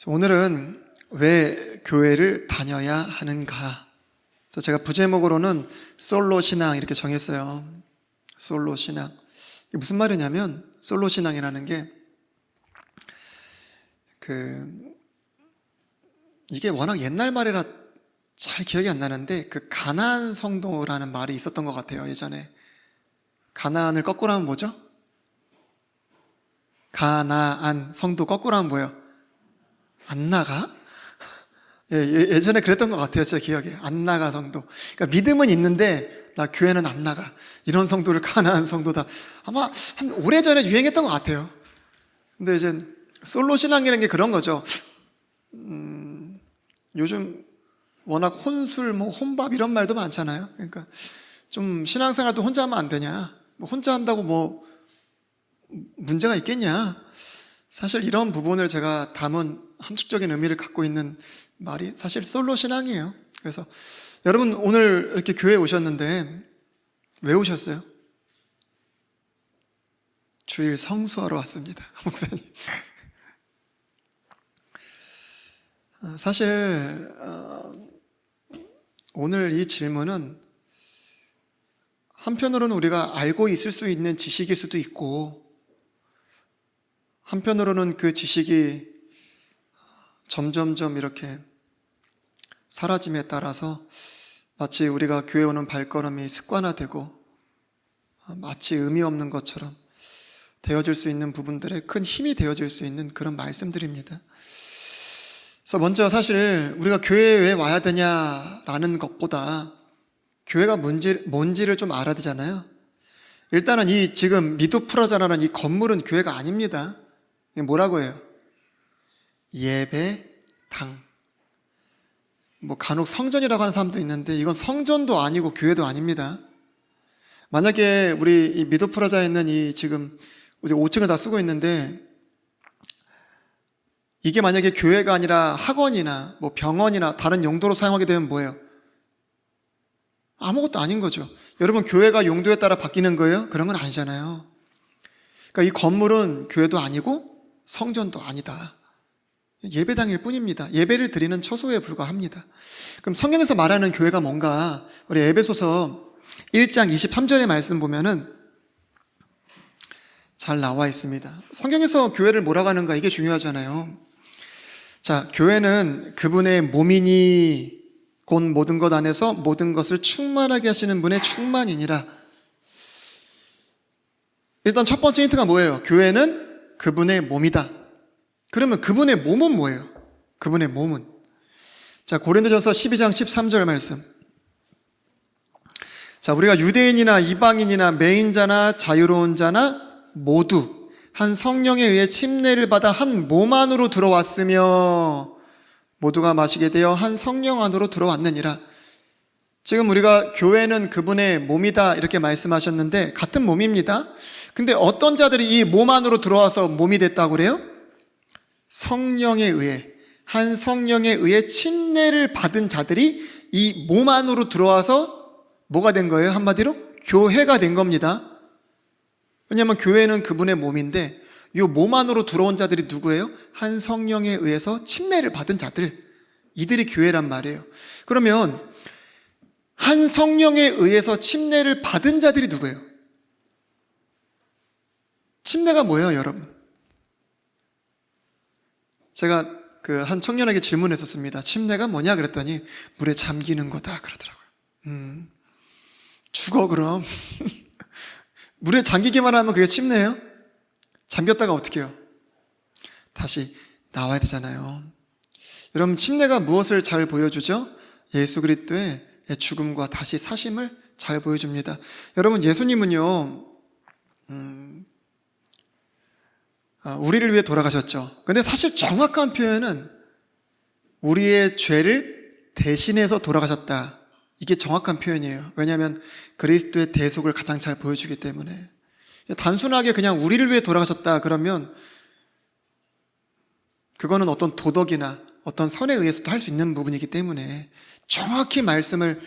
오늘은 왜 교회를 다녀야 하는가? 제가 부제목으로는 솔로 신앙 이렇게 정했어요. 솔로 신앙. 이게 무슨 말이냐면 솔로 신앙이라는 게 이게 워낙 옛날 말이라 잘 기억이 안 나는데 가나안 성도라는 말이 있었던 것 같아요. 예전에 가나안을 거꾸로 하면 뭐죠? 가나안 성도 거꾸로 하면 뭐예요? 안 나가? 예전에 그랬던 것 같아요. 제 기억에. 안 나가 성도. 그러니까 믿음은 있는데 나 교회는 안 나가. 이런 성도를 가나안 성도다. 아마 한 오래전에 유행했던 것 같아요. 근데 이제 솔로 신앙이라는 게 그런 거죠. 요즘 워낙 혼술, 혼밥 이런 말도 많잖아요. 그러니까 좀 신앙생활도 혼자 하면 안 되냐? 혼자 한다고 문제가 있겠냐? 사실 이런 부분을 제가 담은 함축적인 의미를 갖고 있는 말이 사실 솔로 신앙이에요. 그래서 여러분 오늘 이렇게 교회에 오셨는데 왜 오셨어요? 주일 성수하러 왔습니다. 목사님. 사실 오늘 이 질문은 한편으로는 우리가 알고 있을 수 있는 지식일 수도 있고, 한편으로는 그 지식이 점점점 이렇게 사라짐에 따라서 마치 우리가 교회 오는 발걸음이 습관화되고 마치 의미 없는 것처럼 되어질 수 있는 부분들에 큰 힘이 되어질 수 있는 그런 말씀들입니다. 그래서 먼저 사실 우리가 교회에 왜 와야 되냐라는 것보다 교회가 뭔지를 좀 알아야 되잖아요. 일단은 이 지금 미도프라자라는 이 건물은 교회가 아닙니다. 이게 뭐라고 해요? 예배당. 간혹 성전이라고 하는 사람도 있는데 이건 성전도 아니고 교회도 아닙니다. 만약에 우리 이 미도프라자에 있는 이 지금 이제 5층을 다 쓰고 있는데 이게 만약에 교회가 아니라 학원이나 병원이나 다른 용도로 사용하게 되면 뭐예요? 아무것도 아닌 거죠. 여러분 교회가 용도에 따라 바뀌는 거예요? 그런 건 아니잖아요. 그러니까 이 건물은 교회도 아니고 성전도 아니다. 예배당일 뿐입니다. 예배를 드리는 처소에 불과합니다. 그럼 성경에서 말하는 교회가 뭔가? 우리 에베소서 1장 23절의 말씀 보면은 잘 나와 있습니다. 성경에서 교회를 뭐라고 하는가 이게 중요하잖아요. 자, 교회는 그분의 몸이니 곧 모든 것 안에서 모든 것을 충만하게 하시는 분의 충만이니라. 일단 첫 번째 힌트가 뭐예요? 교회는 그분의 몸이다. 그러면 그분의 몸은 뭐예요? 그분의 몸은. 자, 고린도전서 12장 13절 말씀. 자, 우리가 유대인이나 이방인이나 매인자나 자유로운 자나 모두 한 성령에 의해 침례를 받아 한 몸 안으로 들어왔으며 모두가 마시게 되어 한 성령 안으로 들어왔느니라. 지금 우리가 교회는 그분의 몸이다 이렇게 말씀하셨는데 같은 몸입니다. 근데 어떤 자들이 이 몸 안으로 들어와서 몸이 됐다고 그래요? 성령에 의해, 한 성령에 의해 침례를 받은 자들이 이 몸 안으로 들어와서 뭐가 된 거예요? 한마디로 교회가 된 겁니다. 왜냐하면 교회는 그분의 몸인데 이 몸 안으로 들어온 자들이 누구예요? 한 성령에 의해서 침례를 받은 자들, 이들이 교회란 말이에요. 그러면 한 성령에 의해서 침례를 받은 자들이 누구예요? 침례가 뭐예요, 여러분? 제가 한 청년에게 질문했었습니다. 침례가 뭐냐 그랬더니 물에 잠기는 거다 그러더라고요. 죽어 그럼. 물에 잠기기만 하면 그게 침례예요? 잠겼다가 어떻게 해요? 다시 나와야 되잖아요. 여러분 침례가 무엇을 잘 보여주죠? 예수 그리스도의 죽음과 다시 사심을 잘 보여줍니다. 여러분 예수님은요 우리를 위해 돌아가셨죠. 근데 사실 정확한 표현은 우리의 죄를 대신해서 돌아가셨다. 이게 정확한 표현이에요. 왜냐하면 그리스도의 대속을 가장 잘 보여주기 때문에. 단순하게 그냥 우리를 위해 돌아가셨다 그러면 그거는 어떤 도덕이나 어떤 선에 의해서도 할 수 있는 부분이기 때문에 정확히 말씀을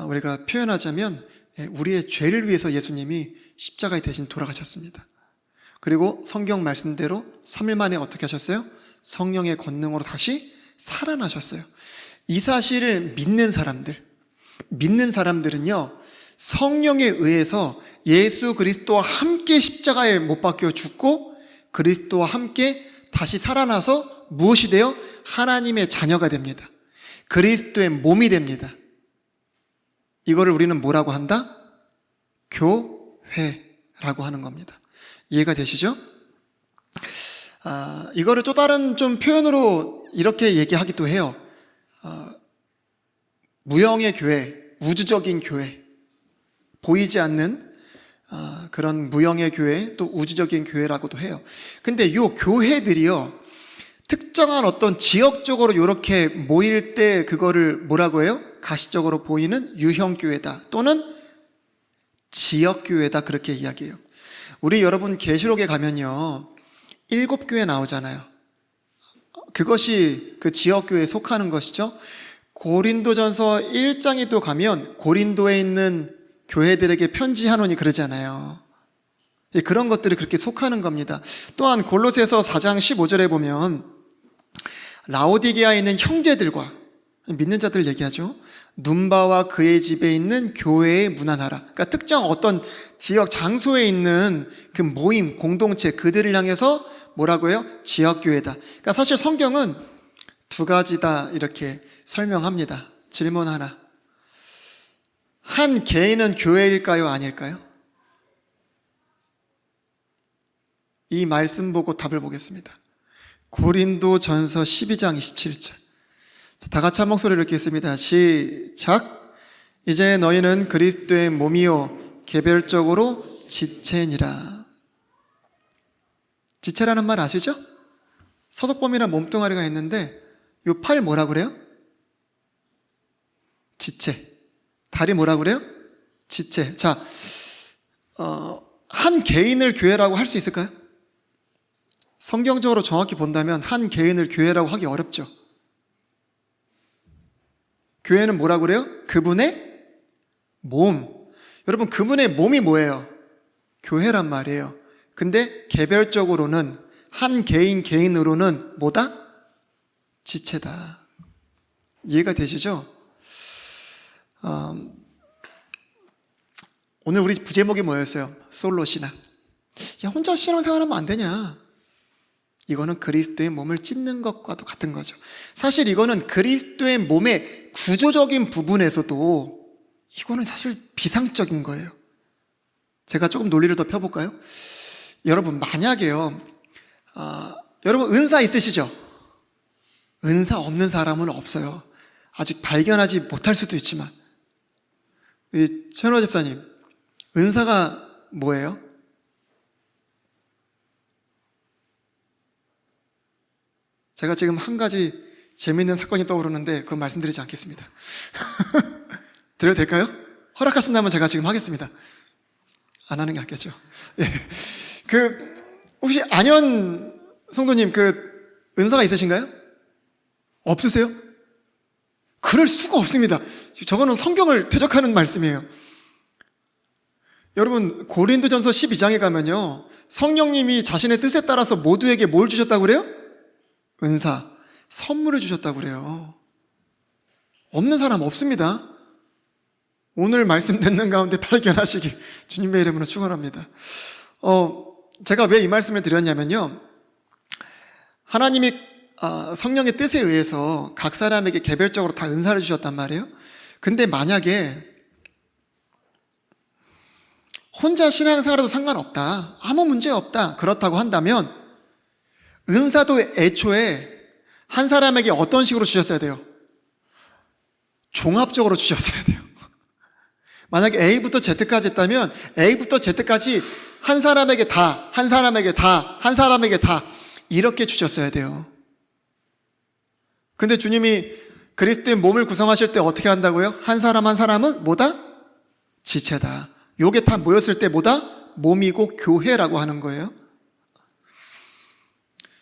우리가 표현하자면 우리의 죄를 위해서 예수님이 십자가에 대신 돌아가셨습니다. 그리고 성경 말씀대로 3일 만에 어떻게 하셨어요? 성령의 권능으로 다시 살아나셨어요. 이 사실을 믿는 사람들은요, 성령에 의해서 예수 그리스도와 함께 십자가에 못 박혀 죽고 그리스도와 함께 다시 살아나서 무엇이 되어? 하나님의 자녀가 됩니다. 그리스도의 몸이 됩니다. 이거를 우리는 뭐라고 한다? 교회라고 하는 겁니다. 이해가 되시죠? 이거를 또 다른 좀 표현으로 이렇게 얘기하기도 해요. 무형의 교회, 우주적인 교회, 보이지 않는 그런 무형의 교회, 또 우주적인 교회라고도 해요. 근데 이 교회들이요, 특정한 어떤 지역적으로 이렇게 모일 때 그거를 뭐라고 해요? 가시적으로 보이는 유형교회다 또는 지역교회다, 그렇게 이야기해요. 우리 여러분 계시록에 가면요 7교회 나오잖아요. 그것이 그 지역교회에 속하는 것이죠. 고린도전서 1장에 또 가면 고린도에 있는 교회들에게 편지하노니 그러잖아요. 그런 것들이 그렇게 속하는 겁니다. 또한 골로새서 4장 15절에 보면 라오디게아에 있는 형제들과, 믿는 자들 얘기하죠. 눈바와 그의 집에 있는 교회에 문안하라. 그러니까 특정 어떤 지역 장소에 있는 그 모임, 공동체, 그들을 향해서 뭐라고 해요? 지역교회다. 그러니까 사실 성경은 두 가지다 이렇게 설명합니다. 질문 하나. 한 개인은 교회일까요? 아닐까요? 이 말씀 보고 답을 보겠습니다. 고린도전서 12장 27절. 다 같이 한 목소리를 읽겠습니다. 시작. 이제 너희는 그리스도의 몸이요 개별적으로 지체니라. 지체라는 말 아시죠? 서석범이란 몸뚱아리가 있는데 이 팔 뭐라 그래요? 지체. 다리 뭐라 그래요? 지체. 자, 한 개인을 교회라고 할 수 있을까요? 성경적으로 정확히 본다면 한 개인을 교회라고 하기 어렵죠. 교회는 뭐라 그래요? 그분의 몸. 여러분, 그분의 몸이 뭐예요? 교회란 말이에요. 근데 개별적으로는 한 개인으로는 뭐다? 지체다. 이해가 되시죠? 오늘 우리 부제목이 뭐였어요? 솔로 신앙. 야, 혼자 신앙생활하면 안 되냐? 이거는 그리스도의 몸을 찢는 것과도 같은 거죠. 사실 이거는 그리스도의 몸의 구조적인 부분에서도 이거는 사실 비상적인 거예요. 제가 조금 논리를 더 펴볼까요? 여러분, 만약에요, 여러분 은사 있으시죠? 은사 없는 사람은 없어요. 아직 발견하지 못할 수도 있지만. 최현호 집사님, 은사가 뭐예요? 제가 지금 한 가지 재미있는 사건이 떠오르는데 그건 말씀드리지 않겠습니다. 드려도 될까요? 허락하신다면 제가 지금 하겠습니다. 안 하는 게 낫겠죠. 예. 혹시 안현 성도님 은사가 있으신가요? 없으세요? 그럴 수가 없습니다. 저거는 성경을 대적하는 말씀이에요. 여러분, 고린도전서 12장에 가면요, 성령님이 자신의 뜻에 따라서 모두에게 뭘 주셨다고 그래요? 은사, 선물을 주셨다고 그래요. 없는 사람 없습니다. 오늘 말씀 듣는 가운데 발견하시길 주님의 이름으로 축원합니다. 제가 왜 이 말씀을 드렸냐면요, 하나님이 성령의 뜻에 의해서 각 사람에게 개별적으로 다 은사를 주셨단 말이에요. 근데 만약에 혼자 신앙생활해도 상관없다, 아무 문제 없다, 그렇다고 한다면 은사도 애초에 한 사람에게 어떤 식으로 주셨어야 돼요? 종합적으로 주셨어야 돼요. 만약에 A부터 Z까지 했다면 A부터 Z까지 한 사람에게 다, 한 사람에게 다, 한 사람에게 다 이렇게 주셨어야 돼요. 근데 주님이 그리스도의 몸을 구성하실 때 어떻게 한다고요? 한 사람 한 사람은 뭐다? 지체다. 요게 다 모였을 때 뭐다? 몸이고 교회라고 하는 거예요.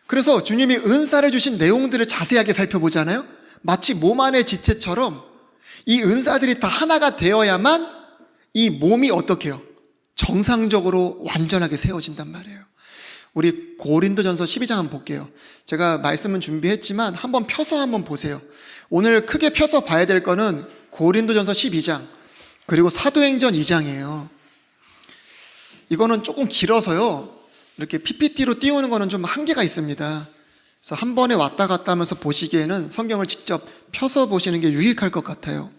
그래서 주님이 은사를 주신 내용들을 자세하게 살펴보잖아요. 마치 몸 안의 지체처럼 이 은사들이 다 하나가 되어야만 이 몸이 어떻게 해요? 정상적으로 완전하게 세워진단 말이에요. 우리 고린도전서 12장 한번 볼게요. 제가 말씀은 준비했지만 한번 펴서 한번 보세요. 오늘 크게 펴서 봐야 될 거는 고린도전서 12장 그리고 사도행전 2장이에요. 이거는 조금 길어서요. 이렇게 PPT로 띄우는 거는 좀 한계가 있습니다. 그래서 한 번에 왔다 갔다 하면서 보시기에는 성경을 직접 펴서 보시는 게 유익할 것 같아요.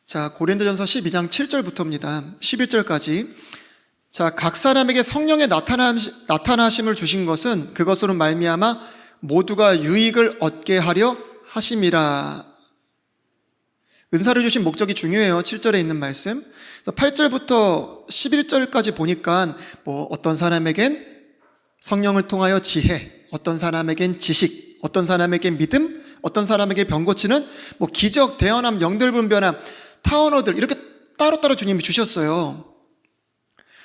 자, 고린도전서 12장 7절부터입니다. 11절까지. 자, 각 사람에게 성령의 나타나심을 주신 것은 그것으로 말미암아 모두가 유익을 얻게 하려 하심이라. 은사를 주신 목적이 중요해요. 7절에 있는 말씀. 8절부터 11절까지 보니까 어떤 사람에겐 성령을 통하여 지혜, 어떤 사람에겐 지식, 어떤 사람에겐 믿음, 어떤 사람에게 병 고치는 기적, 대언함, 영들분별함, 타언어들 이렇게 따로따로 주님이 주셨어요.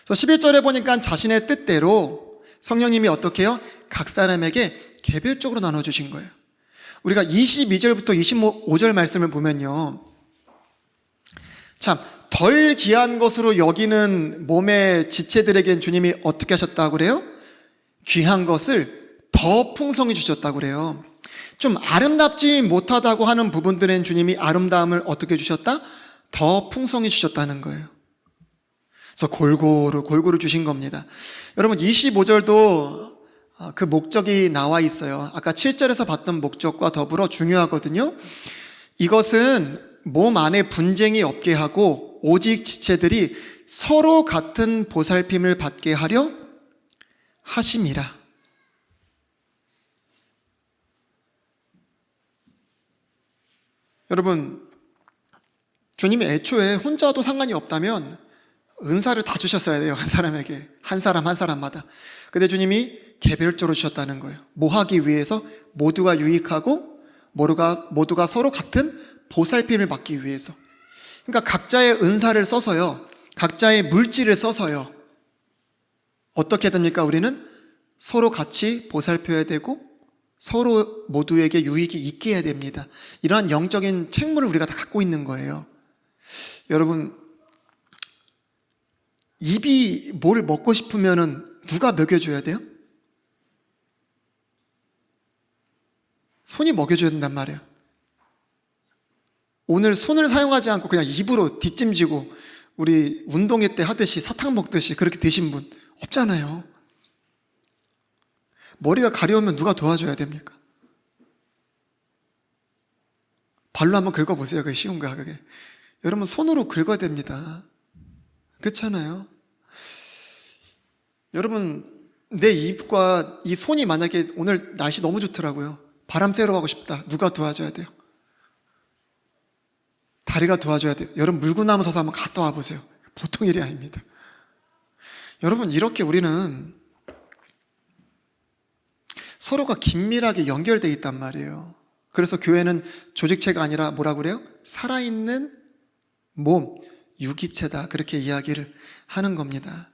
그래서 11절에 보니까 자신의 뜻대로 성령님이 어떻게 해요? 각 사람에게 개별적으로 나눠주신 거예요. 우리가 22절부터 25절 말씀을 보면요. 참, 덜 귀한 것으로 여기는 몸의 지체들에겐 주님이 어떻게 하셨다고 그래요? 귀한 것을 더 풍성히 주셨다고 그래요. 좀 아름답지 못하다고 하는 부분들엔 주님이 아름다움을 어떻게 주셨다? 더 풍성히 주셨다는 거예요. 그래서 골고루 주신 겁니다. 여러분 25절도 그 목적이 나와 있어요. 아까 7절에서 봤던 목적과 더불어 중요하거든요. 이것은 몸 안에 분쟁이 없게 하고 오직 지체들이 서로 같은 보살핌을 받게 하려 하심이라. 여러분, 주님이 애초에 혼자도 상관이 없다면 은사를 다 주셨어야 돼요. 한 사람에게. 한 사람마다. 근데 주님이 개별적으로 주셨다는 거예요. 뭐 하기 위해서? 모두가 유익하고 모두가 서로 같은 보살핌을 받기 위해서. 그러니까 각자의 은사를 써서요. 각자의 물질을 써서요. 어떻게 됩니까? 우리는 서로 같이 보살펴야 되고 서로 모두에게 유익이 있게 해야 됩니다. 이러한 영적인 책무를 우리가 다 갖고 있는 거예요. 여러분, 입이 뭘 먹고 싶으면은 누가 먹여줘야 돼요? 손이 먹여줘야 된단 말이에요. 오늘 손을 사용하지 않고 그냥 입으로 뒷짐지고 우리 운동회 때 하듯이 사탕 먹듯이 그렇게 드신 분 없잖아요. 머리가 가려우면 누가 도와줘야 됩니까? 발로 한번 긁어보세요. 그게 쉬운가 그게. 여러분 손으로 긁어야 됩니다. 그렇잖아요. 여러분 내 입과 이 손이 만약에 오늘 날씨 너무 좋더라고요. 바람 쐬러 가고 싶다. 누가 도와줘야 돼요? 다리가 도와줘야 돼요. 여러분 물구나무 서서 한번 갔다 와보세요. 보통 일이 아닙니다. 여러분 이렇게 우리는 서로가 긴밀하게 연결되어 있단 말이에요. 그래서 교회는 조직체가 아니라 뭐라고 그래요? 살아있는 몸, 유기체다. 그렇게 이야기를 하는 겁니다.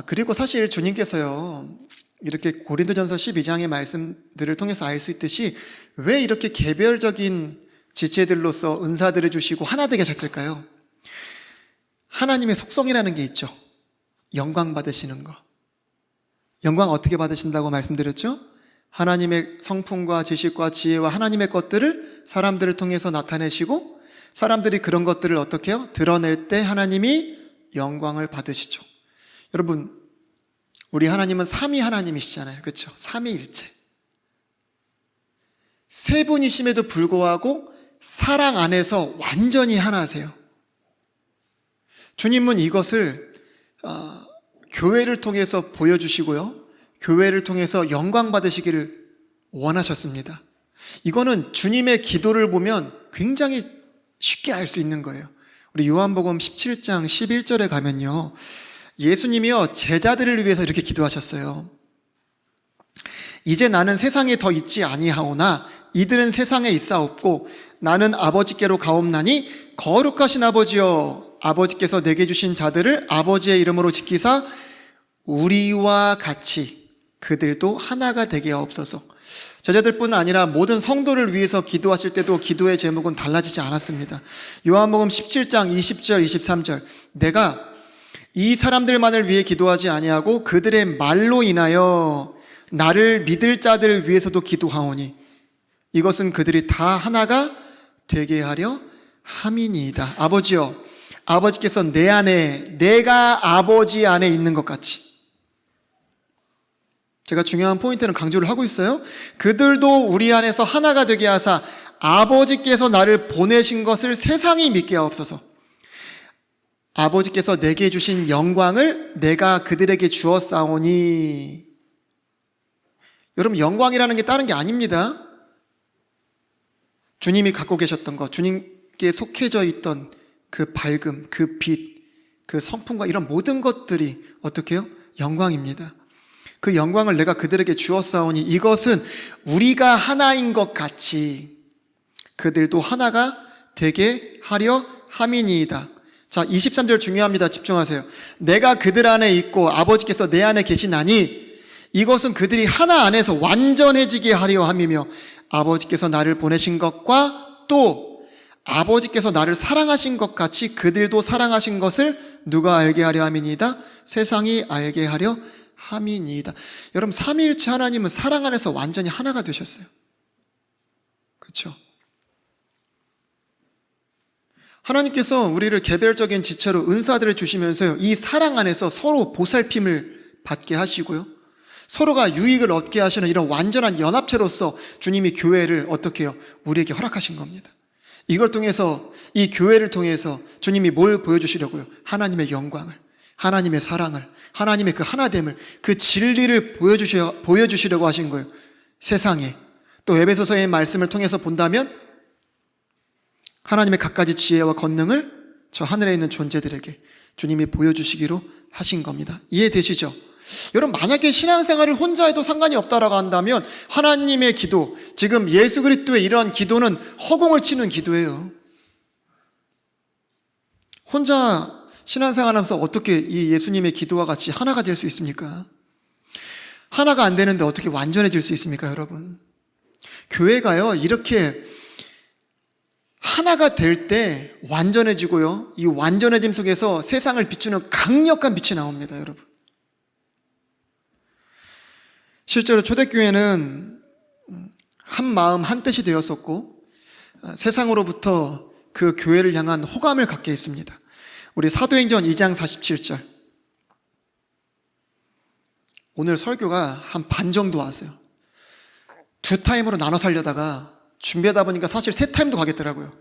그리고 사실 주님께서요, 이렇게 고린도전서 12장의 말씀들을 통해서 알 수 있듯이 왜 이렇게 개별적인 지체들로서 은사들을 주시고 하나 되게 하셨을까요? 하나님의 속성이라는 게 있죠. 영광 받으시는 거. 영광 어떻게 받으신다고 말씀드렸죠? 하나님의 성품과 지식과 지혜와 하나님의 것들을 사람들을 통해서 나타내시고 사람들이 그런 것들을 어떻게 해요? 드러낼 때 하나님이 영광을 받으시죠. 여러분, 우리 하나님은 삼위 하나님이시잖아요. 그렇죠? 삼위일체. 세 분이심에도 불구하고 사랑 안에서 완전히 하나세요. 주님은 이것을 교회를 통해서 보여주시고요. 교회를 통해서 영광 받으시기를 원하셨습니다. 이거는 주님의 기도를 보면 굉장히 쉽게 알 수 있는 거예요. 우리 요한복음 17장 11절에 가면요. 예수님이요, 제자들을 위해서 이렇게 기도하셨어요. 이제 나는 세상에 더 있지 아니하오나 이들은 세상에 있사옵고 나는 아버지께로 가옵나니 거룩하신 아버지여, 아버지께서 내게 주신 자들을 아버지의 이름으로 지키사 우리와 같이 그들도 하나가 되게 하옵소서. 제자들뿐 아니라 모든 성도를 위해서 기도하실 때도 기도의 제목은 달라지지 않았습니다. 요한복음 17장 20절 23절 내가 이 사람들만을 위해 기도하지 아니하고 그들의 말로 인하여 나를 믿을 자들을 위해서도 기도하오니 이것은 그들이 다 하나가 되게 하려 함이니이다. 아버지여, 아버지께서 내 안에, 내가 아버지 안에 있는 것 같이. 제가 중요한 포인트는 강조를 하고 있어요. 그들도 우리 안에서 하나가 되게 하사 아버지께서 나를 보내신 것을 세상이 믿게 하옵소서. 아버지께서 내게 주신 영광을 내가 그들에게 주었사오니. 여러분, 영광이라는 게 다른 게 아닙니다. 주님이 갖고 계셨던 것, 주님께 속해져 있던 그 밝음, 그 빛, 그 성품과 이런 모든 것들이 어떻게 해요? 영광입니다. 그 영광을 내가 그들에게 주었사오니 이것은 우리가 하나인 것 같이 그들도 하나가 되게 하려 함이니이다. 자, 23절 중요합니다. 집중하세요. 내가 그들 안에 있고 아버지께서 내 안에 계시나니 이것은 그들이 하나 안에서 완전해지게 하려 함이며 아버지께서 나를 보내신 것과 또 아버지께서 나를 사랑하신 것 같이 그들도 사랑하신 것을 누가 알게 하려 함이니이다. 세상이 알게 하려 함이니이다. 여러분, 삼위일체 하나님은 사랑 안에서 완전히 하나가 되셨어요. 그렇죠? 하나님께서 우리를 개별적인 지체로 은사들을 주시면서요, 이 사랑 안에서 서로 보살핌을 받게 하시고요, 서로가 유익을 얻게 하시는 이런 완전한 연합체로서 주님이 교회를 어떻게 해요? 우리에게 허락하신 겁니다. 이걸 통해서, 이 교회를 통해서 주님이 뭘 보여주시려고요? 하나님의 영광을, 하나님의 사랑을, 하나님의 그 하나됨을, 그 진리를 보여주시려고 하신 거예요. 세상에. 또 에베소서의 말씀을 통해서 본다면 하나님의 갖가지 지혜와 권능을 저 하늘에 있는 존재들에게 주님이 보여주시기로 하신 겁니다. 이해되시죠? 여러분, 만약에 신앙생활을 혼자 해도 상관이 없다라고 한다면 하나님의 기도, 지금 예수 그리스도의 이러한 기도는 허공을 치는 기도예요. 혼자 신앙생활하면서 어떻게 이 예수님의 기도와 같이 하나가 될 수 있습니까? 하나가 안 되는데 어떻게 완전해질 수 있습니까, 여러분? 교회가요, 이렇게 하나가 될 때 완전해지고요, 이 완전해짐 속에서 세상을 비추는 강력한 빛이 나옵니다, 여러분. 실제로 초대교회는 한 마음 한 뜻이 되었었고 세상으로부터 그 교회를 향한 호감을 갖게 했습니다. 우리 사도행전 2장 47절. 오늘 설교가 한 반 정도 왔어요. 2타임으로 나눠서 하려다가 준비하다 보니까 사실 3타임도 가겠더라고요.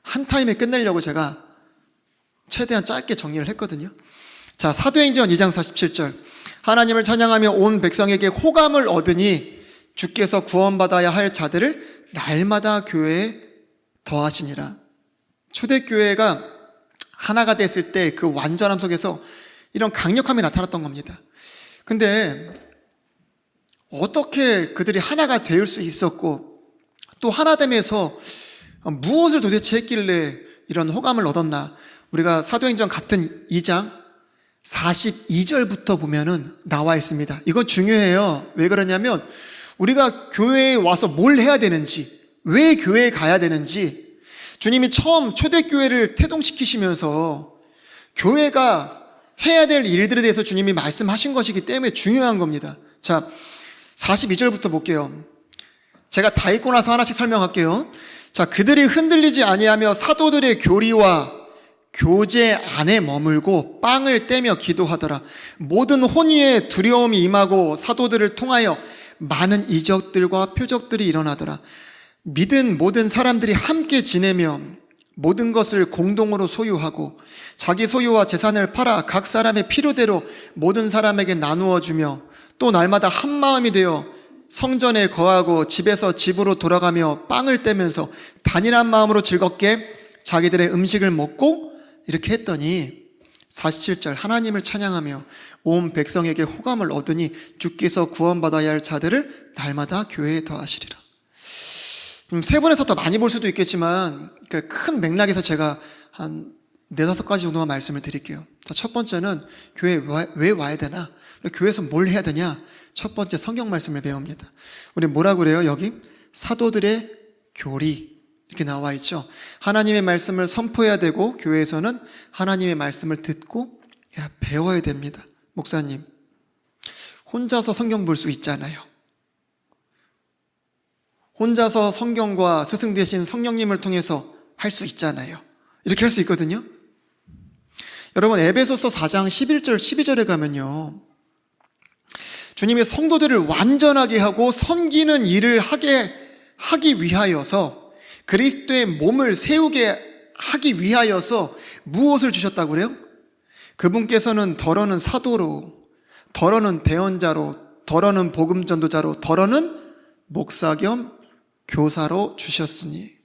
한 타임에 끝내려고 제가 최대한 짧게 정리를 했거든요. 자, 사도행전 2장 47절. 하나님을 찬양하며 온 백성에게 호감을 얻으니 주께서 구원받아야 할 자들을 날마다 교회에 더하시니라. 초대교회가 하나가 됐을 때 그 완전함 속에서 이런 강력함이 나타났던 겁니다. 근데 어떻게 그들이 하나가 될 수 있었고 또 하나됨에서 무엇을 도대체 했길래 이런 호감을 얻었나? 우리가 사도행전 같은 2장 42절부터 보면은 나와 있습니다. 이건 중요해요. 왜 그러냐면 우리가 교회에 와서 뭘 해야 되는지, 왜 교회에 가야 되는지, 주님이 처음 초대교회를 태동시키시면서 교회가 해야 될 일들에 대해서 주님이 말씀하신 것이기 때문에 중요한 겁니다. 자, 42절부터 볼게요. 제가 다 읽고 나서 하나씩 설명할게요. 자, 그들이 흔들리지 아니하며 사도들의 교리와 교제 안에 머물고 빵을 떼며 기도하더라. 모든 혼위에 두려움이 임하고 사도들을 통하여 많은 이적들과 표적들이 일어나더라. 믿은 모든 사람들이 함께 지내며 모든 것을 공동으로 소유하고 자기 소유와 재산을 팔아 각 사람의 필요대로 모든 사람에게 나누어 주며 또 날마다 한 마음이 되어 성전에 거하고 집에서 집으로 돌아가며 빵을 떼면서 단일한 마음으로 즐겁게 자기들의 음식을 먹고 이렇게 했더니 47절. 하나님을 찬양하며 온 백성에게 호감을 얻으니 주께서 구원받아야 할 자들을 날마다 교회에 더하시리라. 세 번에서 더 많이 볼 수도 있겠지만 큰 맥락에서 제가 한 4-5가지 정도만 말씀을 드릴게요. 자, 첫 번째는 교회에 왜 와야 되나? 교회에서 뭘 해야 되냐? 첫 번째 성경 말씀을 배웁니다. 우리 뭐라고 그래요? 여기 사도들의 교리 이렇게 나와 있죠. 하나님의 말씀을 선포해야 되고 교회에서는 하나님의 말씀을 듣고 배워야 됩니다. 목사님, 혼자서 성경 볼 수 있잖아요. 혼자서 성경과 스승 되신 성령님을 통해서 할 수 있잖아요. 이렇게 할 수 있거든요. 여러분, 에베소서 4장 11절 12절에 가면요, 주님의 성도들을 완전하게 하고 섬기는 일을 하기 위하여서, 그리스도의 몸을 세우게 하기 위하여서 무엇을 주셨다고 그래요? 그분께서는 덜어는 사도로, 덜어는 대언자로, 덜어는 복음 전도자로, 덜어는 목사 겸 교사로 주셨으니.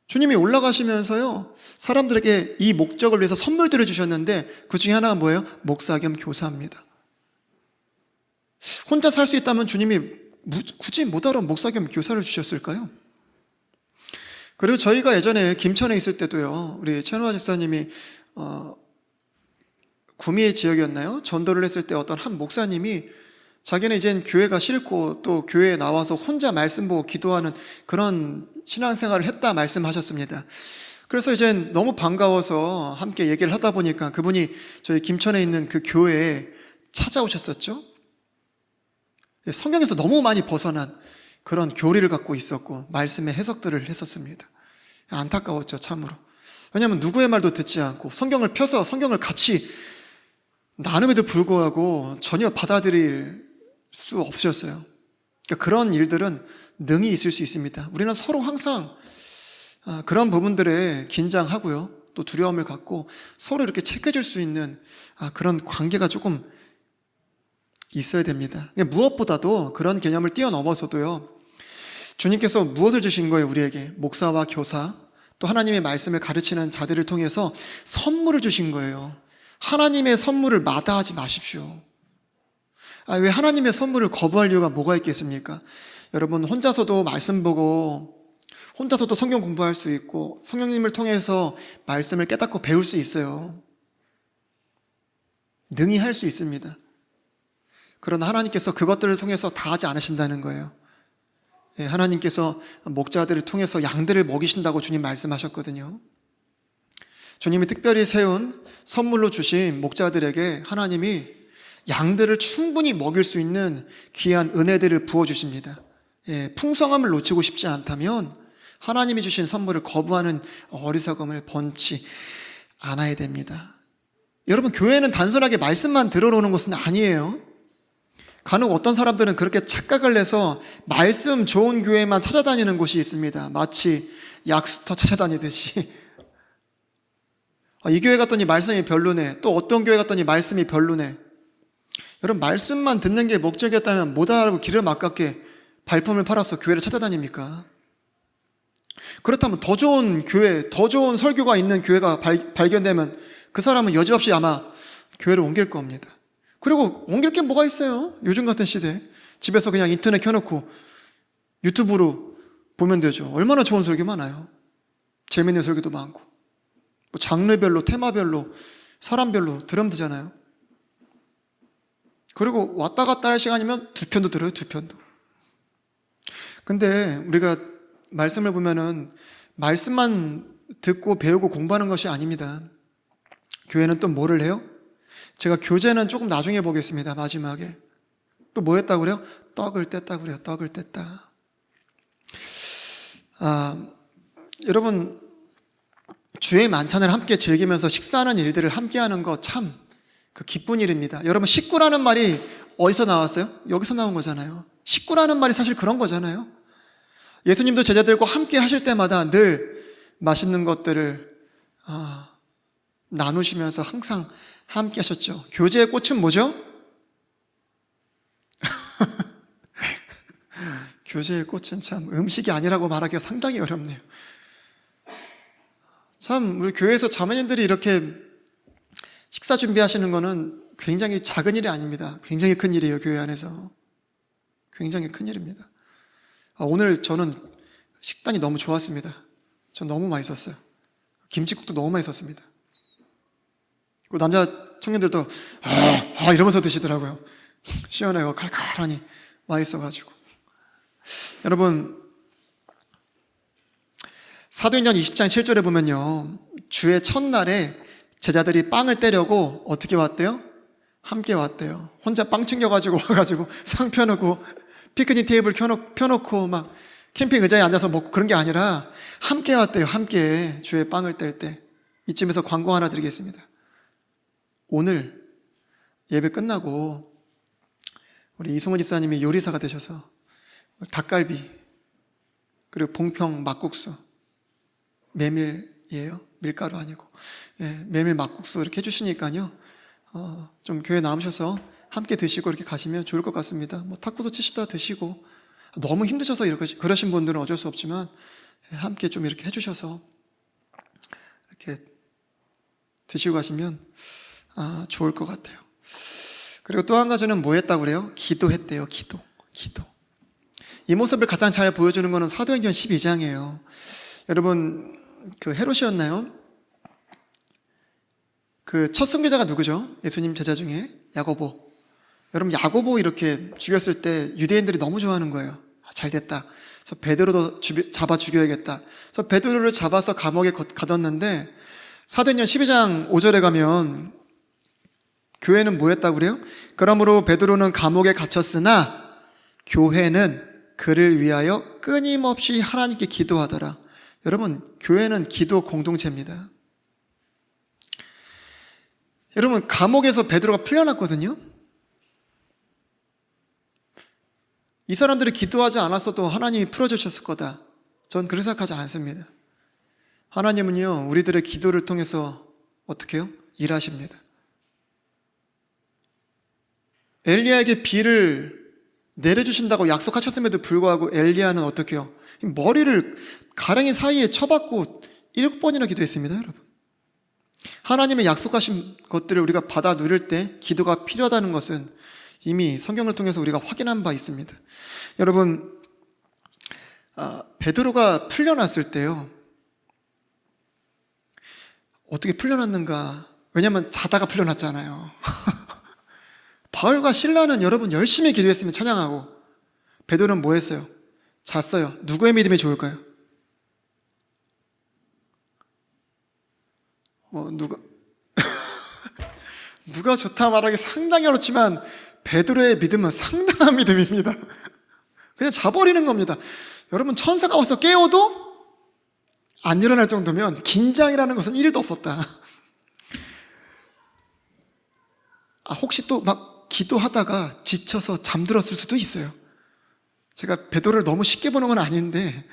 주님이 올라가시면서요, 사람들에게 이 목적을 위해서 선물들을 주셨는데 그 중에 하나가 뭐예요? 목사 겸 교사입니다. 혼자 살 수 있다면 주님이 굳이 뭐다른 목사 겸 교사를 주셨을까요? 그리고 저희가 예전에 김천에 있을 때도요, 우리 최노아 집사님이 구미 지역이었나요? 전도를 했을 때 어떤 한 목사님이 자기는 이젠 교회가 싫고 또 교회에 나와서 혼자 말씀 보고 기도하는 그런 신앙생활을 했다 말씀하셨습니다. 그래서 이젠 너무 반가워서 함께 얘기를 하다 보니까 그분이 저희 김천에 있는 그 교회에 찾아오셨었죠. 성경에서 너무 많이 벗어난 그런 교리를 갖고 있었고 말씀의 해석들을 했었습니다. 안타까웠죠, 참으로. 왜냐하면 누구의 말도 듣지 않고 성경을 펴서 성경을 같이 나눔에도 불구하고 전혀 받아들일 수 없으셨어요. 그러니까 그런 일들은 능히 있을 수 있습니다. 우리는 서로 항상 그런 부분들에 긴장하고요, 또 두려움을 갖고 서로 이렇게 체크해줄 수 있는 그런 관계가 조금 있어야 됩니다. 무엇보다도 그런 개념을 뛰어넘어서도요, 주님께서 무엇을 주신 거예요? 우리에게 목사와 교사, 또 하나님의 말씀을 가르치는 자들을 통해서 선물을 주신 거예요. 하나님의 선물을 마다하지 마십시오. 왜 하나님의 선물을 거부할 이유가 뭐가 있겠습니까? 여러분, 혼자서도 말씀 보고 혼자서도 성경 공부할 수 있고 성령님을 통해서 말씀을 깨닫고 배울 수 있어요. 능히 할 수 있습니다. 그러나 하나님께서 그것들을 통해서 다 하지 않으신다는 거예요. 하나님께서 목자들을 통해서 양들을 먹이신다고 주님 말씀하셨거든요. 주님이 특별히 세운 선물로 주신 목자들에게 하나님이 양들을 충분히 먹일 수 있는 귀한 은혜들을 부어주십니다. 풍성함을 놓치고 싶지 않다면 하나님이 주신 선물을 거부하는 어리석음을 번지 않아야 됩니다. 여러분, 교회는 단순하게 말씀만 들어오는 곳은 아니에요. 간혹 어떤 사람들은 그렇게 착각을 해서 말씀 좋은 교회만 찾아다니는 곳이 있습니다. 마치 약수터 찾아다니듯이. 이 교회 갔더니 말씀이 별로네, 또 어떤 교회 갔더니 말씀이 별로네. 여러분, 말씀만 듣는 게 목적이었다면 못하라고 기름 아깝게 발품을 팔아서 교회를 찾아다닙니까? 그렇다면 더 좋은 교회, 더 좋은 설교가 있는 교회가 발견되면 그 사람은 여지없이 아마 교회를 옮길 겁니다. 그리고 옮길 게 뭐가 있어요? 요즘 같은 시대에 집에서 그냥 인터넷 켜놓고 유튜브로 보면 되죠. 얼마나 좋은 설교 많아요. 재밌는 설교도 많고, 장르별로, 테마별로, 사람별로 들으면 되잖아요. 그리고 왔다 갔다 할 시간이면 2편도 들어요, 2편도. 근데 우리가 말씀을 보면은 말씀만 듣고 배우고 공부하는 것이 아닙니다. 교회는 또 뭐를 해요? 제가 교재는 조금 나중에 보겠습니다. 마지막에. 또 뭐 했다고 그래요? 떡을 뗐다고 그래요. 떡을 뗐다. 여러분, 주의 만찬을 함께 즐기면서 식사하는 일들을 함께 하는 거 참 그 기쁜 일입니다. 여러분, 식구라는 말이 어디서 나왔어요? 여기서 나온 거잖아요. 식구라는 말이 사실 그런 거잖아요. 예수님도 제자들과 함께 하실 때마다 늘 맛있는 것들을 나누시면서 항상 함께 하셨죠. 교제의 꽃은 뭐죠? 교제의 꽃은 참 음식이 아니라고 말하기가 상당히 어렵네요. 참 우리 교회에서 자매님들이 이렇게 식사 준비하시는 거는 굉장히 작은 일이 아닙니다. 굉장히 큰 일이에요. 교회 안에서 굉장히 큰 일입니다. 오늘 저는 식단이 너무 좋았습니다. 전 너무 맛있었어요. 김치국도 너무 맛있었습니다. 그 남자 청년들도 이러면서 드시더라고요. 시원해요. 칼칼하니 맛있어가지고. 여러분, 사도행전 20장 7절에 보면요, 주의 첫날에 제자들이 빵을 떼려고 어떻게 왔대요? 함께 왔대요. 혼자 빵 챙겨가지고 와가지고 상 펴놓고 피크닉 테이블 펴놓고 막 캠핑 의자에 앉아서 먹고 그런 게 아니라 함께 왔대요. 함께 주의 빵을 뗄 때. 이쯤에서 광고 하나 드리겠습니다. 오늘 예배 끝나고 우리 이승훈 집사님이 요리사가 되셔서 닭갈비 그리고 봉평 막국수, 메밀이에요. 밀가루 아니고 메밀 막국수 이렇게 해주시니까요. 좀 교회 나오셔서 함께 드시고 이렇게 가시면 좋을 것 같습니다. 뭐 탁구도 치시다 드시고, 너무 힘드셔서 이렇게 그러신 분들은 어쩔 수 없지만 함께 좀 이렇게 해주셔서 이렇게 드시고 가시면 좋을 것 같아요. 그리고 또 한 가지는 뭐 했다고 그래요? 기도했대요. 기도. 이 모습을 가장 잘 보여주는 것은 사도행전 12장이에요. 여러분, 그 헤롯이었나요? 그 첫 순교자가 누구죠? 예수님 제자 중에 야고보. 여러분, 야고보 이렇게 죽였을 때 유대인들이 너무 좋아하는 거예요. 잘 됐다. 그래서 베드로도 잡아 죽여야겠다. 그래서 베드로를 잡아서 감옥에 가뒀는데, 사도행전 12장 5절에 가면 교회는 뭐 했다고 그래요? 그러므로 베드로는 감옥에 갇혔으나 교회는 그를 위하여 끊임없이 하나님께 기도하더라. 여러분, 교회는 기도 공동체입니다. 여러분, 감옥에서 베드로가 풀려났거든요. 이 사람들이 기도하지 않았어도 하나님이 풀어주셨을 거다. 전 그렇게 생각하지 않습니다. 하나님은요, 우리들의 기도를 통해서 어떻게 해요? 일하십니다. 엘리야에게 비를 내려주신다고 약속하셨음에도 불구하고 엘리야는 어떻게 해요? 머리를 가랭이 사이에 쳐박고 7번이나 기도했습니다, 여러분. 하나님의 약속하신 것들을 우리가 받아 누릴 때 기도가 필요하다는 것은 이미 성경을 통해서 우리가 확인한 바 있습니다. 여러분, 베드로가 풀려났을 때요, 어떻게 풀려났는가? 왜냐하면 자다가 풀려났잖아요. 바울과 실라는 여러분 열심히 기도했으면 찬양하고, 베드로는 뭐 했어요? 잤어요. 누구의 믿음이 좋을까요? 누가 좋다 말하기 상당히 어렵지만 베드로의 믿음은 상당한 믿음입니다. 그냥 자버리는 겁니다. 여러분, 천사가 와서 깨워도 안 일어날 정도면 긴장이라는 것은 1도 없었다. 혹시 또 막 기도하다가 지쳐서 잠들었을 수도 있어요. 제가 베드로를 너무 쉽게 보는 건 아닌데,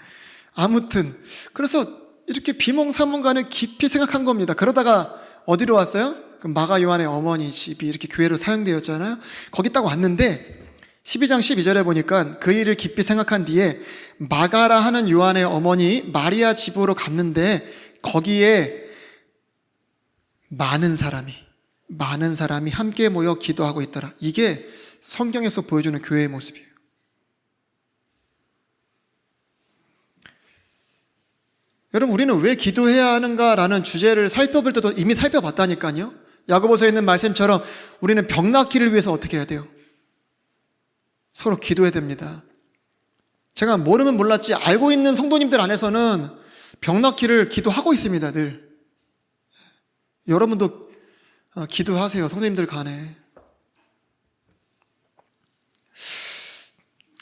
아무튼 그래서 이렇게 비몽사몽간에 깊이 생각한 겁니다. 그러다가 어디로 왔어요? 그 마가 요한의 어머니 집이 이렇게 교회로 사용되었잖아요. 거기 딱 왔는데 12장 12절에 보니까 그 일을 깊이 생각한 뒤에 마가라 하는 요한의 어머니 마리아 집으로 갔는데, 거기에 많은 사람이 함께 모여 기도하고 있더라. 이게 성경에서 보여주는 교회의 모습이에요. 여러분, 우리는 왜 기도해야 하는가라는 주제를 살펴볼 때도 이미 살펴봤다니까요. 야고보서에 있는 말씀처럼 우리는 병 낫기를 위해서 어떻게 해야 돼요? 서로 기도해야 됩니다. 제가 모르면 몰랐지 알고 있는 성도님들 안에서는 병 낫기를 기도하고 있습니다, 늘. 여러분도 기도하세요, 성도님들 간에.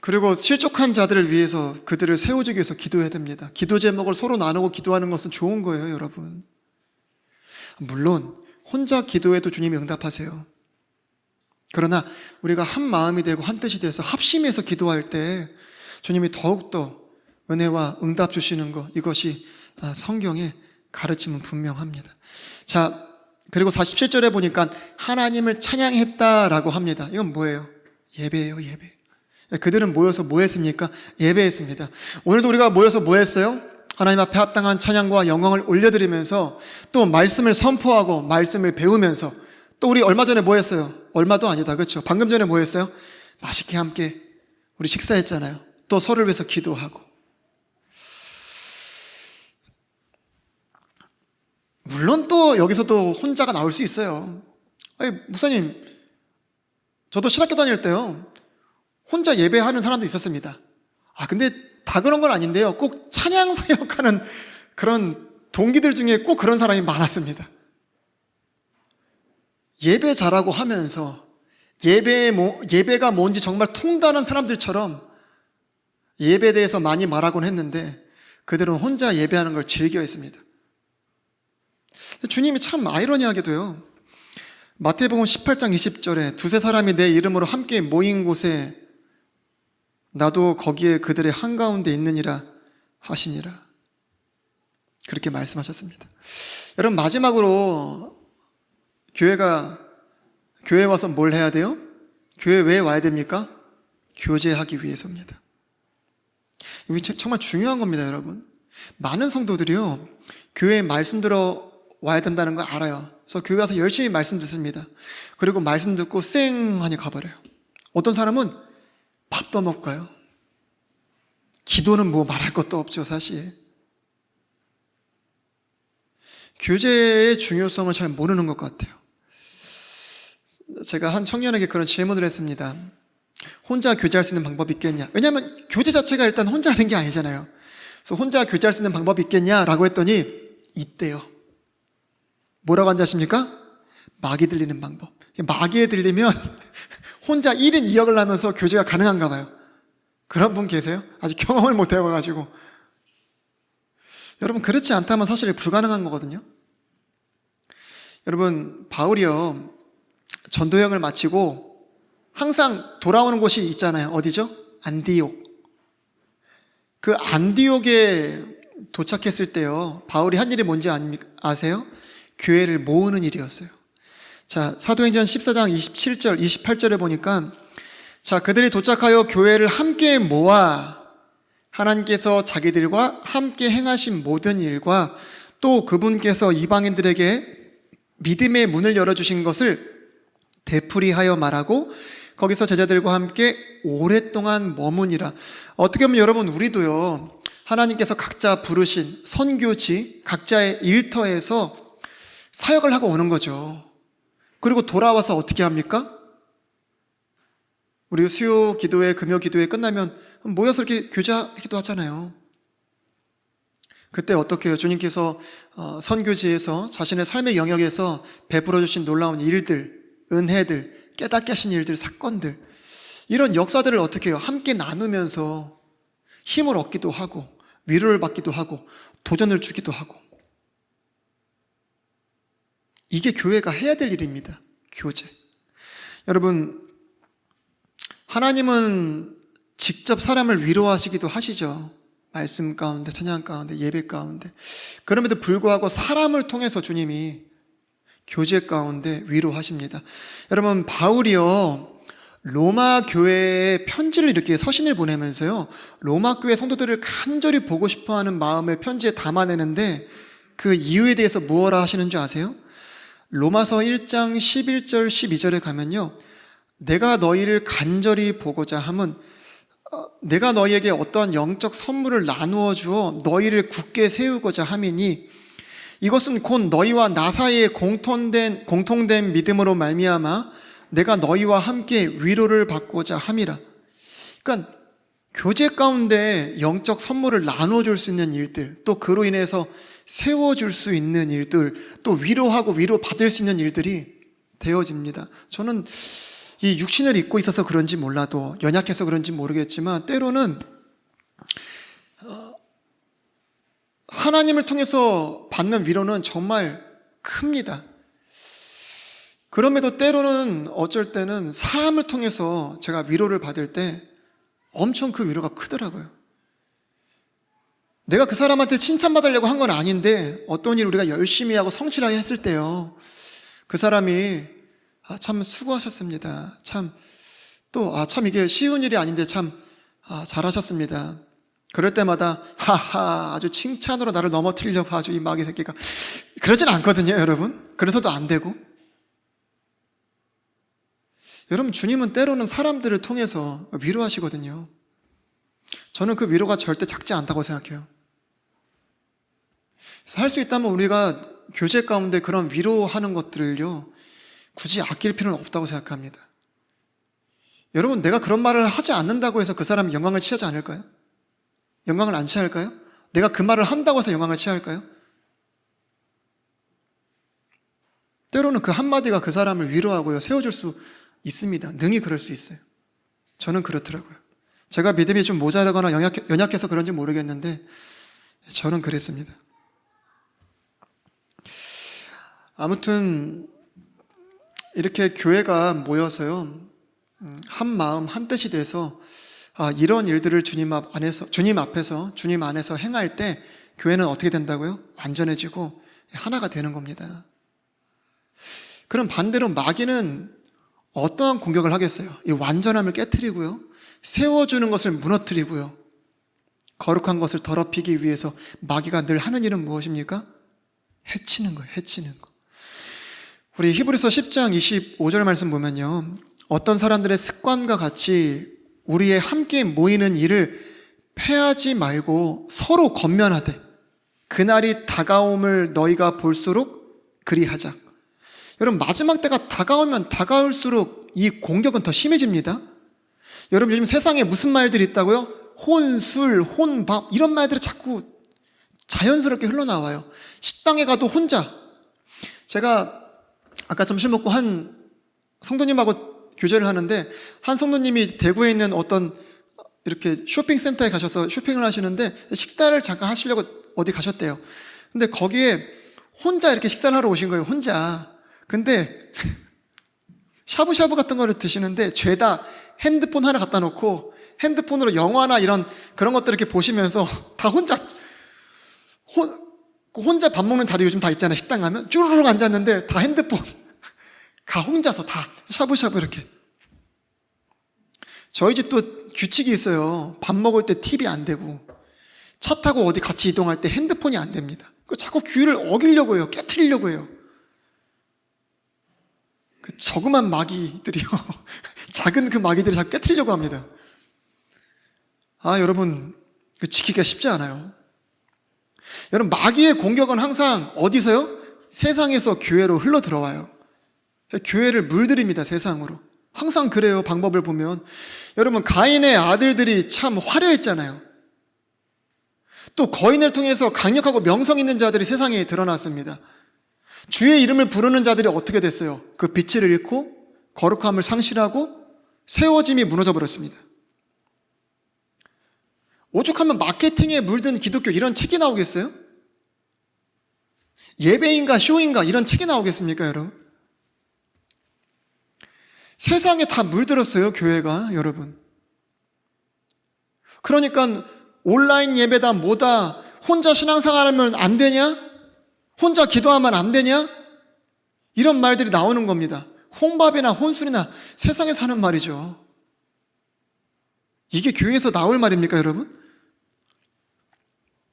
그리고 실족한 자들을 위해서, 그들을 세워주기 위해서 기도해야 됩니다. 기도 제목을 서로 나누고 기도하는 것은 좋은 거예요, 여러분. 물론 혼자 기도해도 주님이 응답하세요. 그러나 우리가 한 마음이 되고 한 뜻이 돼서 합심해서 기도할 때 주님이 더욱더 은혜와 응답 주시는 것, 이것이 성경의 가르침은 분명합니다. 자, 그리고 47절에 보니까 하나님을 찬양했다라고 합니다. 이건 뭐예요? 예배예요, 예배. 그들은 모여서 뭐 했습니까? 예배했습니다. 오늘도 우리가 모여서 뭐 했어요? 하나님 앞에 합당한 찬양과 영광을 올려드리면서 또 말씀을 선포하고 말씀을 배우면서, 또 우리 얼마 전에 뭐 했어요? 얼마도 아니다, 그렇죠? 방금 전에 뭐 했어요? 맛있게 함께 우리 식사했잖아요. 또 서로를 위해서 기도하고. 물론 또 여기서도 혼자가 나올 수 있어요. 아니, 목사님, 저도 신학교 다닐 때요, 혼자 예배하는 사람도 있었습니다. 근데 다 그런 건 아닌데요, 꼭 찬양 사역하는 그런 동기들 중에 꼭 그런 사람이 많았습니다. 예배 잘하고 하면서 예배가 뭔지 정말 통달한 사람들처럼 예배에 대해서 많이 말하곤 했는데 그들은 혼자 예배하는 걸 즐겨 했습니다. 주님이 참 아이러니하게도요, 마태복음 18장 20절에 두세 사람이 내 이름으로 함께 모인 곳에 나도 거기에 그들의 한가운데 있느니라 하시니라, 그렇게 말씀하셨습니다. 여러분, 마지막으로 교회에 와서 뭘 해야 돼요? 교회 왜 와야 됩니까? 교제하기 위해서입니다. 이게 정말 중요한 겁니다, 여러분. 많은 성도들이요, 교회에 말씀 들어 와야 된다는 걸 알아요. 그래서 교회 와서 열심히 말씀 듣습니다. 그리고 말씀 듣고 쌩하니 가버려요. 어떤 사람은 밥도 먹고 가요. 기도는 뭐 말할 것도 없죠, 사실. 교제의 중요성을 잘 모르는 것 같아요. 제가 한 청년에게 그런 질문을 했습니다. 혼자 교제할 수 있는 방법이 있겠냐? 왜냐하면 교제 자체가 일단 혼자 하는 게 아니잖아요. 그래서 혼자 교제할 수 있는 방법이 있겠냐라고 했더니 있대요. 뭐라고 앉으십니까? 마귀 들리는 방법. 마귀에 들리면 혼자 1인 2역을 하면서 교제가 가능한가 봐요. 그런 분 계세요? 아직 경험을 못 해봐가지고. 여러분, 그렇지 않다면 사실 불가능한 거거든요. 여러분, 바울이요, 전도여행을 마치고 항상 돌아오는 곳이 있잖아요. 어디죠? 안디옥. 그 안디옥에 도착했을 때요, 바울이 한 일이 뭔지 아세요? 교회를 모으는 일이었어요. 자, 사도행전 14장 27절, 28절에 보니까, 자, 그들이 도착하여 교회를 함께 모아 하나님께서 자기들과 함께 행하신 모든 일과 또 그분께서 이방인들에게 믿음의 문을 열어주신 것을 되풀이하여 말하고 거기서 제자들과 함께 오랫동안 머무니라. 어떻게 보면 여러분, 우리도요, 하나님께서 각자 부르신 선교지, 각자의 일터에서 사역을 하고 오는 거죠. 그리고 돌아와서 어떻게 합니까? 우리 수요 기도회, 금요 기도회 끝나면 모여서 이렇게 교제하기도 하잖아요. 그때 어떻게 해요? 주님께서 선교지에서 자신의 삶의 영역에서 베풀어 주신 놀라운 일들, 은혜들, 깨닫게 하신 일들, 사건들, 이런 역사들을 어떻게 해요? 함께 나누면서 힘을 얻기도 하고 위로를 받기도 하고 도전을 주기도 하고. 이게 교회가 해야 될 일입니다. 교제. 여러분, 하나님은 직접 사람을 위로하시기도 하시죠. 말씀 가운데, 찬양 가운데, 예배 가운데. 그럼에도 불구하고 사람을 통해서 주님이 교제 가운데 위로하십니다. 여러분, 바울이요, 로마 교회에 편지를 이렇게 서신을 보내면서요, 로마 교회 성도들을 간절히 보고 싶어하는 마음을 편지에 담아내는데 그 이유에 대해서 무엇라 하시는 줄 아세요? 로마서 1장 11절 12절에 가면요, 내가 너희를 간절히 보고자 함은 내가 너희에게 어떠한 영적 선물을 나누어 주어 너희를 굳게 세우고자 함이니 이것은 곧 너희와 나 사이에 공통된 믿음으로 말미암아 내가 너희와 함께 위로를 받고자 함이라. 그러니까 교제 가운데 영적 선물을 나누어 줄 수 있는 일들, 또 그로 인해서 세워줄 수 있는 일들, 또 위로하고 위로받을 수 있는 일들이 되어집니다. 저는 이 육신을 입고 있어서 그런지 몰라도, 연약해서 그런지 모르겠지만 때로는 하나님을 통해서 받는 위로는 정말 큽니다. 그럼에도 때로는 어쩔 때는 사람을 통해서 제가 위로를 받을 때 엄청 그 위로가 크더라고요. 내가 그 사람한테 칭찬받으려고 한 건 아닌데 어떤 일 우리가 열심히 하고 성실하게 했을 때요, 그 사람이 참 수고하셨습니다. 참 이게 쉬운 일이 아닌데 참 잘하셨습니다. 그럴 때마다 하하 아주 칭찬으로 나를 넘어뜨리려고 아주 이 마귀 새끼가, 그러진 않거든요, 여러분. 그래서도 안 되고. 여러분, 주님은 때로는 사람들을 통해서 위로하시거든요. 저는 그 위로가 절대 작지 않다고 생각해요. 그래서 할 수 있다면 우리가 교제 가운데 그런 위로하는 것들을요, 굳이 아낄 필요는 없다고 생각합니다. 여러분, 내가 그런 말을 하지 않는다고 해서 그 사람이 영광을 취하지 않을까요? 영광을 안 취할까요? 내가 그 말을 한다고 해서 영광을 취할까요? 때로는 그 한마디가 그 사람을 위로하고요, 세워줄 수 있습니다. 능히 그럴 수 있어요. 저는 그렇더라고요. 제가 믿음이 좀 모자라거나 연약해서 그런지 모르겠는데 저는 그랬습니다. 아무튼 이렇게 교회가 모여서요, 한 마음 한 뜻이 돼서 이런 일들을 주님 안에서 행할 때 교회는 어떻게 된다고요? 완전해지고 하나가 되는 겁니다. 그럼 반대로 마귀는 어떠한 공격을 하겠어요? 이 완전함을 깨트리고요, 세워주는 것을 무너뜨리고요, 거룩한 것을 더럽히기 위해서 마귀가 늘 하는 일은 무엇입니까? 해치는 거예요. 해치는 거. 우리 히브리서 10장 25절 말씀 보면요, 어떤 사람들의 습관과 같이 우리의 함께 모이는 일을 패하지 말고 서로 권면하되 그날이 다가옴을 너희가 볼수록 그리하자. 여러분, 마지막 때가 다가오면 다가올수록 이 공격은 더 심해집니다. 여러분, 요즘 세상에 무슨 말들이 있다고요? 혼, 술, 혼, 밥, 이런 말들이 자꾸 자연스럽게 흘러나와요. 식당에 가도 혼자. 제가 아까 점심 먹고 한 성도님하고 교제를 하는데, 한 성도님이 대구에 있는 어떤 이렇게 쇼핑센터에 가셔서 쇼핑을 하시는데 식사를 잠깐 하시려고 어디 가셨대요. 근데 거기에 혼자 이렇게 식사를 하러 오신 거예요. 혼자. 근데 샤브샤브 같은 거를 드시는데 죄다 핸드폰 하나 갖다 놓고 핸드폰으로 영화나 이런 그런 것들 이렇게 보시면서 다 혼자 밥 먹는 자리 요즘 다 있잖아요. 식당 가면 쭈르륵 앉았는데 다 핸드폰 다 혼자서 다 샤브샤브 이렇게. 저희 집도 규칙이 있어요. 밥 먹을 때 TV 안 되고 차 타고 어디 같이 이동할 때 핸드폰이 안 됩니다. 자꾸 규율을 어기려고 해요. 깨트리려고 해요. 그 저그만 마귀들이요. 작은 그 마귀들이 자꾸 깨트리려고 합니다. 여러분, 지키기가 쉽지 않아요. 여러분, 마귀의 공격은 항상 어디서요? 세상에서 교회로 흘러 들어와요. 교회를 물들입니다. 세상으로. 항상 그래요. 방법을 보면. 여러분, 가인의 아들들이 참 화려했잖아요. 또 거인을 통해서 강력하고 명성 있는 자들이 세상에 드러났습니다. 주의 이름을 부르는 자들이 어떻게 됐어요? 그 빛을 잃고 거룩함을 상실하고 세워짐이 무너져 버렸습니다. 오죽하면 마케팅에 물든 기독교 이런 책이 나오겠어요? 예배인가 쇼인가 이런 책이 나오겠습니까, 여러분? 세상에 다 물들었어요, 교회가, 여러분. 그러니까 온라인 예배다 뭐다, 혼자 신앙생활하면 안 되냐? 혼자 기도하면 안 되냐? 이런 말들이 나오는 겁니다. 홍밥이나 혼술이나 세상에서 하는 말이죠. 이게 교회에서 나올 말입니까, 여러분?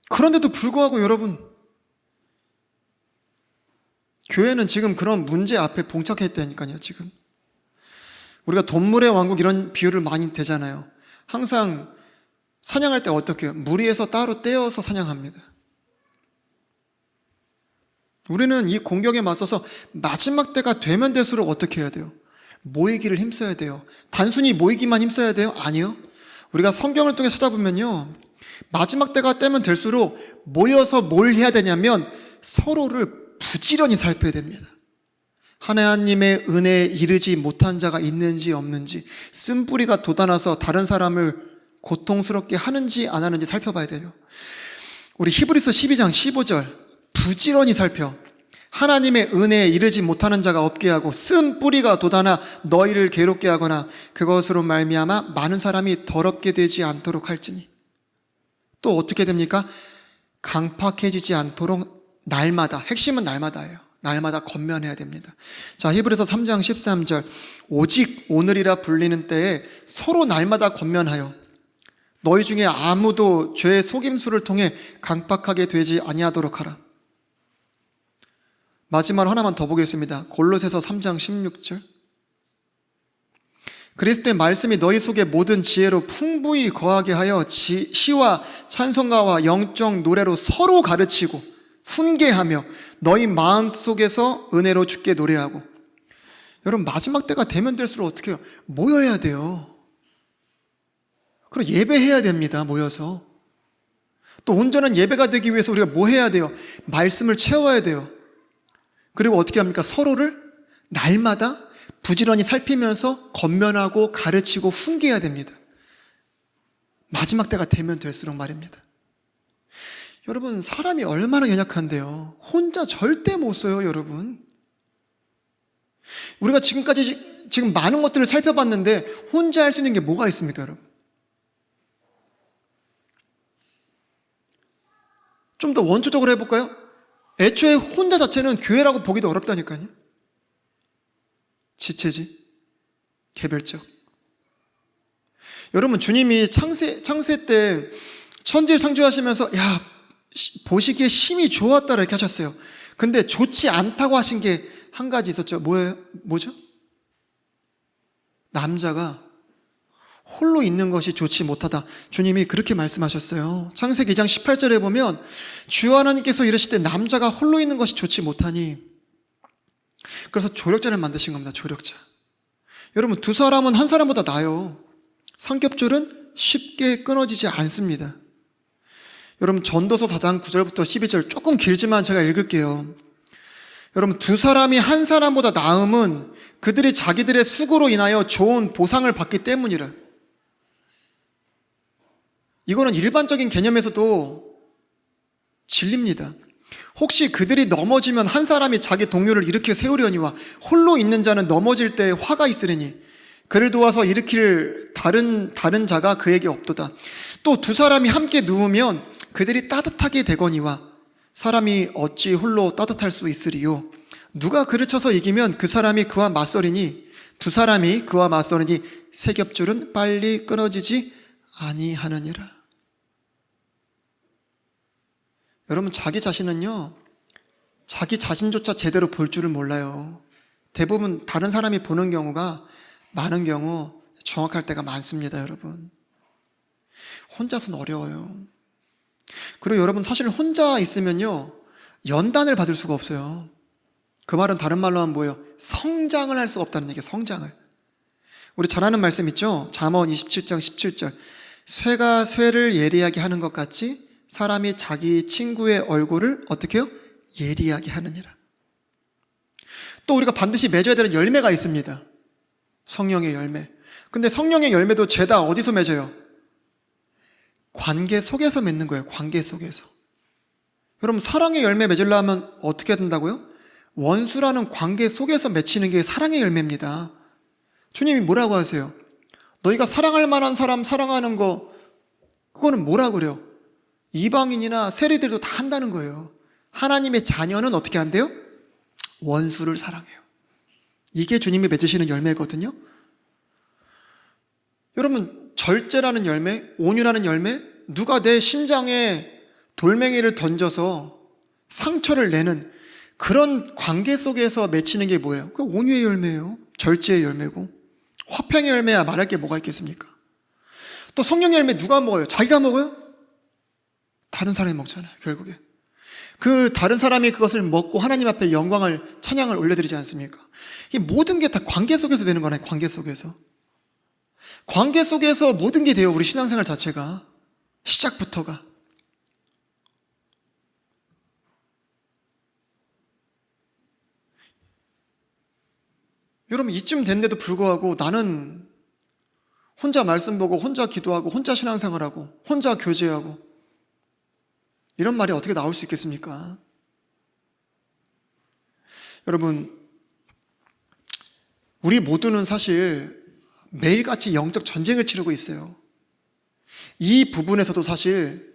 그런데도 불구하고 여러분, 교회는 지금 그런 문제 앞에 봉착했다니까요, 지금. 우리가 동물의 왕국 이런 비유를 많이 대잖아요. 항상 사냥할 때 어떻게 해요? 무리에서 따로 떼어서 사냥합니다. 우리는 이 공격에 맞서서 마지막 때가 되면 될수록 어떻게 해야 돼요? 모이기를 힘써야 돼요. 단순히 모이기만 힘써야 돼요? 아니요. 우리가 성경을 통해 찾아보면요, 마지막 때가 되면 될수록 모여서 뭘 해야 되냐면 서로를 부지런히 살펴야 됩니다. 하나님의 은혜에 이르지 못한 자가 있는지 없는지, 쓴뿌리가 돋아나서 다른 사람을 고통스럽게 하는지 안 하는지 살펴봐야 돼요. 우리 히브리서 12장 15절, 부지런히 살펴 하나님의 은혜에 이르지 못하는 자가 없게 하고 쓴뿌리가 돋아나 너희를 괴롭게 하거나 그것으로 말미암아 많은 사람이 더럽게 되지 않도록 할지니. 또 어떻게 됩니까? 강팍해지지 않도록 날마다, 핵심은 날마다예요. 날마다 권면해야 됩니다. 자, 히브리서 3장 13절, 오직 오늘이라 불리는 때에 서로 날마다 권면하여 너희 중에 아무도 죄의 속임수를 통해 강팍하게 되지 아니하도록 하라. 마지막 하나만 더 보겠습니다. 골로새서 3장 16절, 그리스도의 말씀이 너희 속에 모든 지혜로 풍부히 거하게 하여 시와 찬송가와 영적 노래로 서로 가르치고 훈계하며 너희 마음속에서 은혜로 주께 노래하고. 여러분, 마지막 때가 되면 될수록 어떻게 해요? 모여야 돼요. 그리고 예배해야 됩니다. 모여서. 또 온전한 예배가 되기 위해서 우리가 뭐 해야 돼요? 말씀을 채워야 돼요. 그리고 어떻게 합니까? 서로를 날마다 부지런히 살피면서 권면하고 가르치고 훈계해야 됩니다. 마지막 때가 되면 될수록 말입니다. 여러분, 사람이 얼마나 연약한데요. 혼자 절대 못 써요, 여러분. 우리가 지금까지 지금 많은 것들을 살펴봤는데 혼자 할 수 있는 게 뭐가 있습니까, 여러분? 좀 더 원초적으로 해볼까요? 애초에 혼자 자체는 교회라고 보기도 어렵다니까요. 지체지, 개별적. 여러분, 주님이 창세 때 천지를 창조하시면서 보시기에 심히 좋았다 이렇게 하셨어요. 근데 좋지 않다고 하신 게 한 가지 있었죠. 뭐죠? 남자가 홀로 있는 것이 좋지 못하다. 주님이 그렇게 말씀하셨어요. 창세기 2장 18절에 보면 주 하나님께서 이르실 때 남자가 홀로 있는 것이 좋지 못하니, 그래서 조력자를 만드신 겁니다. 조력자. 여러분, 두 사람은 한 사람보다 나아요. 삼겹줄은 쉽게 끊어지지 않습니다. 여러분, 전도서 4장 9절부터 12절 조금 길지만 제가 읽을게요. 여러분, 두 사람이 한 사람보다 나음은 그들이 자기들의 수고로 인하여 좋은 보상을 받기 때문이라. 이거는 일반적인 개념에서도 진리입니다. 혹시 그들이 넘어지면 한 사람이 자기 동료를 일으켜 세우려니와 홀로 있는 자는 넘어질 때 화가 있으리니 그를 도와서 일으킬 다른 자가 그에게 없도다. 또 두 사람이 함께 누우면 그들이 따뜻하게 되거니와 사람이 어찌 홀로 따뜻할 수 있으리요. 누가 그를 쳐서 이기면 그 사람이 그와 맞서리니 두 사람이 그와 맞서리니 세 겹줄은 빨리 끊어지지 아니하느니라. 여러분, 자기 자신은요, 자기 자신조차 제대로 볼 줄을 몰라요. 대부분 다른 사람이 보는 경우가 많은 경우 정확할 때가 많습니다, 여러분. 혼자서는 어려워요. 그리고 여러분, 사실 혼자 있으면요, 연단을 받을 수가 없어요. 그 말은 다른 말로 하면 뭐예요? 성장을 할 수가 없다는 얘기예요, 성장을. 우리 잘 아는 말씀 있죠? 잠언 27장 17절. 쇠가 쇠를 예리하게 하는 것 같이 사람이 자기 친구의 얼굴을 어떻게 해요? 예리하게 하느니라. 또 우리가 반드시 맺어야 되는 열매가 있습니다. 성령의 열매. 근데 성령의 열매도 죄다 어디서 맺어요? 관계 속에서 맺는 거예요. 관계 속에서. 여러분, 사랑의 열매 맺으려면 어떻게 해야 된다고요? 원수라는 관계 속에서 맺히는 게 사랑의 열매입니다. 주님이 뭐라고 하세요? 너희가 사랑할 만한 사람 사랑하는 거, 그거는 뭐라고 그래요? 이방인이나 세리들도 다 한다는 거예요. 하나님의 자녀는 어떻게 한대요? 원수를 사랑해요. 이게 주님이 맺으시는 열매거든요. 여러분, 절제라는 열매, 온유라는 열매, 누가 내 심장에 돌멩이를 던져서 상처를 내는 그런 관계 속에서 맺히는 게 뭐예요? 그 온유의 열매예요. 절제의 열매고. 화평의 열매야 말할 게 뭐가 있겠습니까? 또 성령의 열매 누가 먹어요? 자기가 먹어요? 다른 사람이 먹잖아요, 결국에. 그 다른 사람이 그것을 먹고 하나님 앞에 영광을, 찬양을 올려드리지 않습니까? 이 모든 게 다 관계 속에서 되는 거네, 관계 속에서. 관계 속에서 모든 게 돼요, 우리 신앙생활 자체가. 시작부터가. 여러분, 이쯤 됐는데도 불구하고 나는 혼자 말씀 보고, 혼자 기도하고, 혼자 신앙생활하고, 혼자 교제하고, 이런 말이 어떻게 나올 수 있겠습니까? 여러분, 우리 모두는 사실 매일같이 영적 전쟁을 치르고 있어요. 이 부분에서도 사실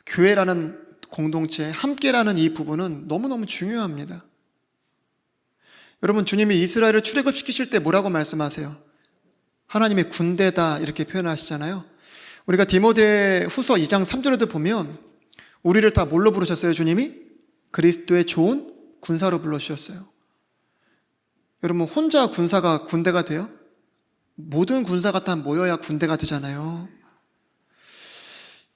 교회라는 공동체, 함께라는 이 부분은 너무너무 중요합니다. 여러분, 주님이 이스라엘을 출애굽시키실 때 뭐라고 말씀하세요? 하나님의 군대다 이렇게 표현하시잖아요. 우리가 디모데 후서 2장 3절에도 보면 우리를 다 뭘로 부르셨어요? 주님이? 그리스도의 좋은 군사로 불러주셨어요. 여러분, 혼자 군사가 군대가 돼요? 모든 군사가 다 모여야 군대가 되잖아요.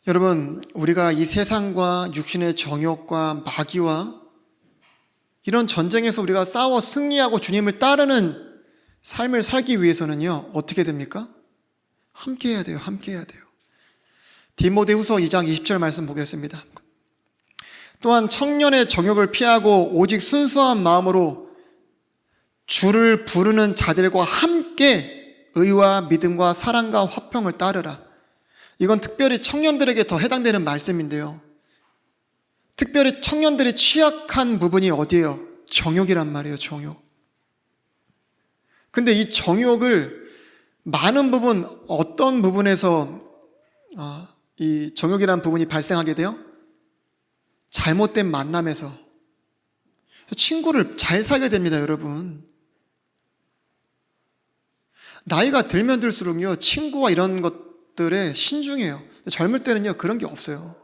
여러분, 우리가 이 세상과 육신의 정욕과 마귀와 이런 전쟁에서 우리가 싸워 승리하고 주님을 따르는 삶을 살기 위해서는요, 어떻게 됩니까? 함께 해야 돼요. 함께 해야 돼요. 디모데후서 2장 20절 말씀 보겠습니다. 또한 청년의 정욕을 피하고 오직 순수한 마음으로 주를 부르는 자들과 함께 의와 믿음과 사랑과 화평을 따르라. 이건 특별히 청년들에게 더 해당되는 말씀인데요. 특별히 청년들이 취약한 부분이 어디예요? 정욕이란 말이에요. 정욕. 근데 이 정욕을 많은 부분, 어떤 부분에서 이 정욕이란 부분이 발생하게 돼요? 잘못된 만남에서. 친구를 잘 사게 됩니다, 여러분. 나이가 들면 들수록요, 친구와 이런 것들에 신중해요. 젊을 때는요, 그런 게 없어요.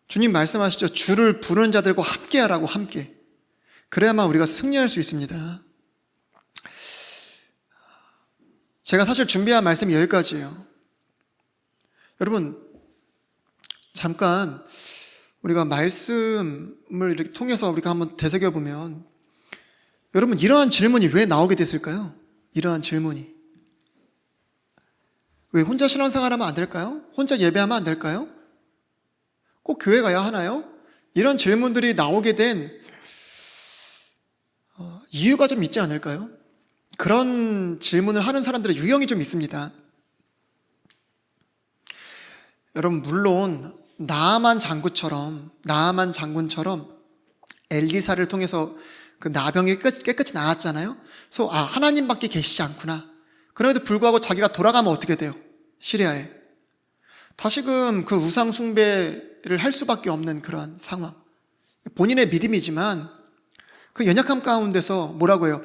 주님 말씀하시죠. 주를 부르는 자들과 함께 하라고, 함께. 그래야만 우리가 승리할 수 있습니다. 제가 사실 준비한 말씀이 여기까지예요. 여러분, 잠깐 우리가 말씀을 이렇게 통해서 우리가 한번 되새겨보면, 여러분, 이러한 질문이 왜 나오게 됐을까요? 이러한 질문이. 왜 혼자 신앙생활하면 안 될까요? 혼자 예배하면 안 될까요? 꼭 교회 가야 하나요? 이런 질문들이 나오게 된 이유가 좀 있지 않을까요? 그런 질문을 하는 사람들의 유형이 좀 있습니다. 여러분, 물론 나아만 장군처럼 엘리사를 통해서 그 나병이 깨끗이 나았잖아요. 그래서 하나님밖에 계시지 않구나. 그럼에도 불구하고 자기가 돌아가면 어떻게 돼요? 시리아에 다시금 그 우상 숭배를 할 수밖에 없는 그런 상황. 본인의 믿음이지만 그 연약함 가운데서 뭐라고 해요?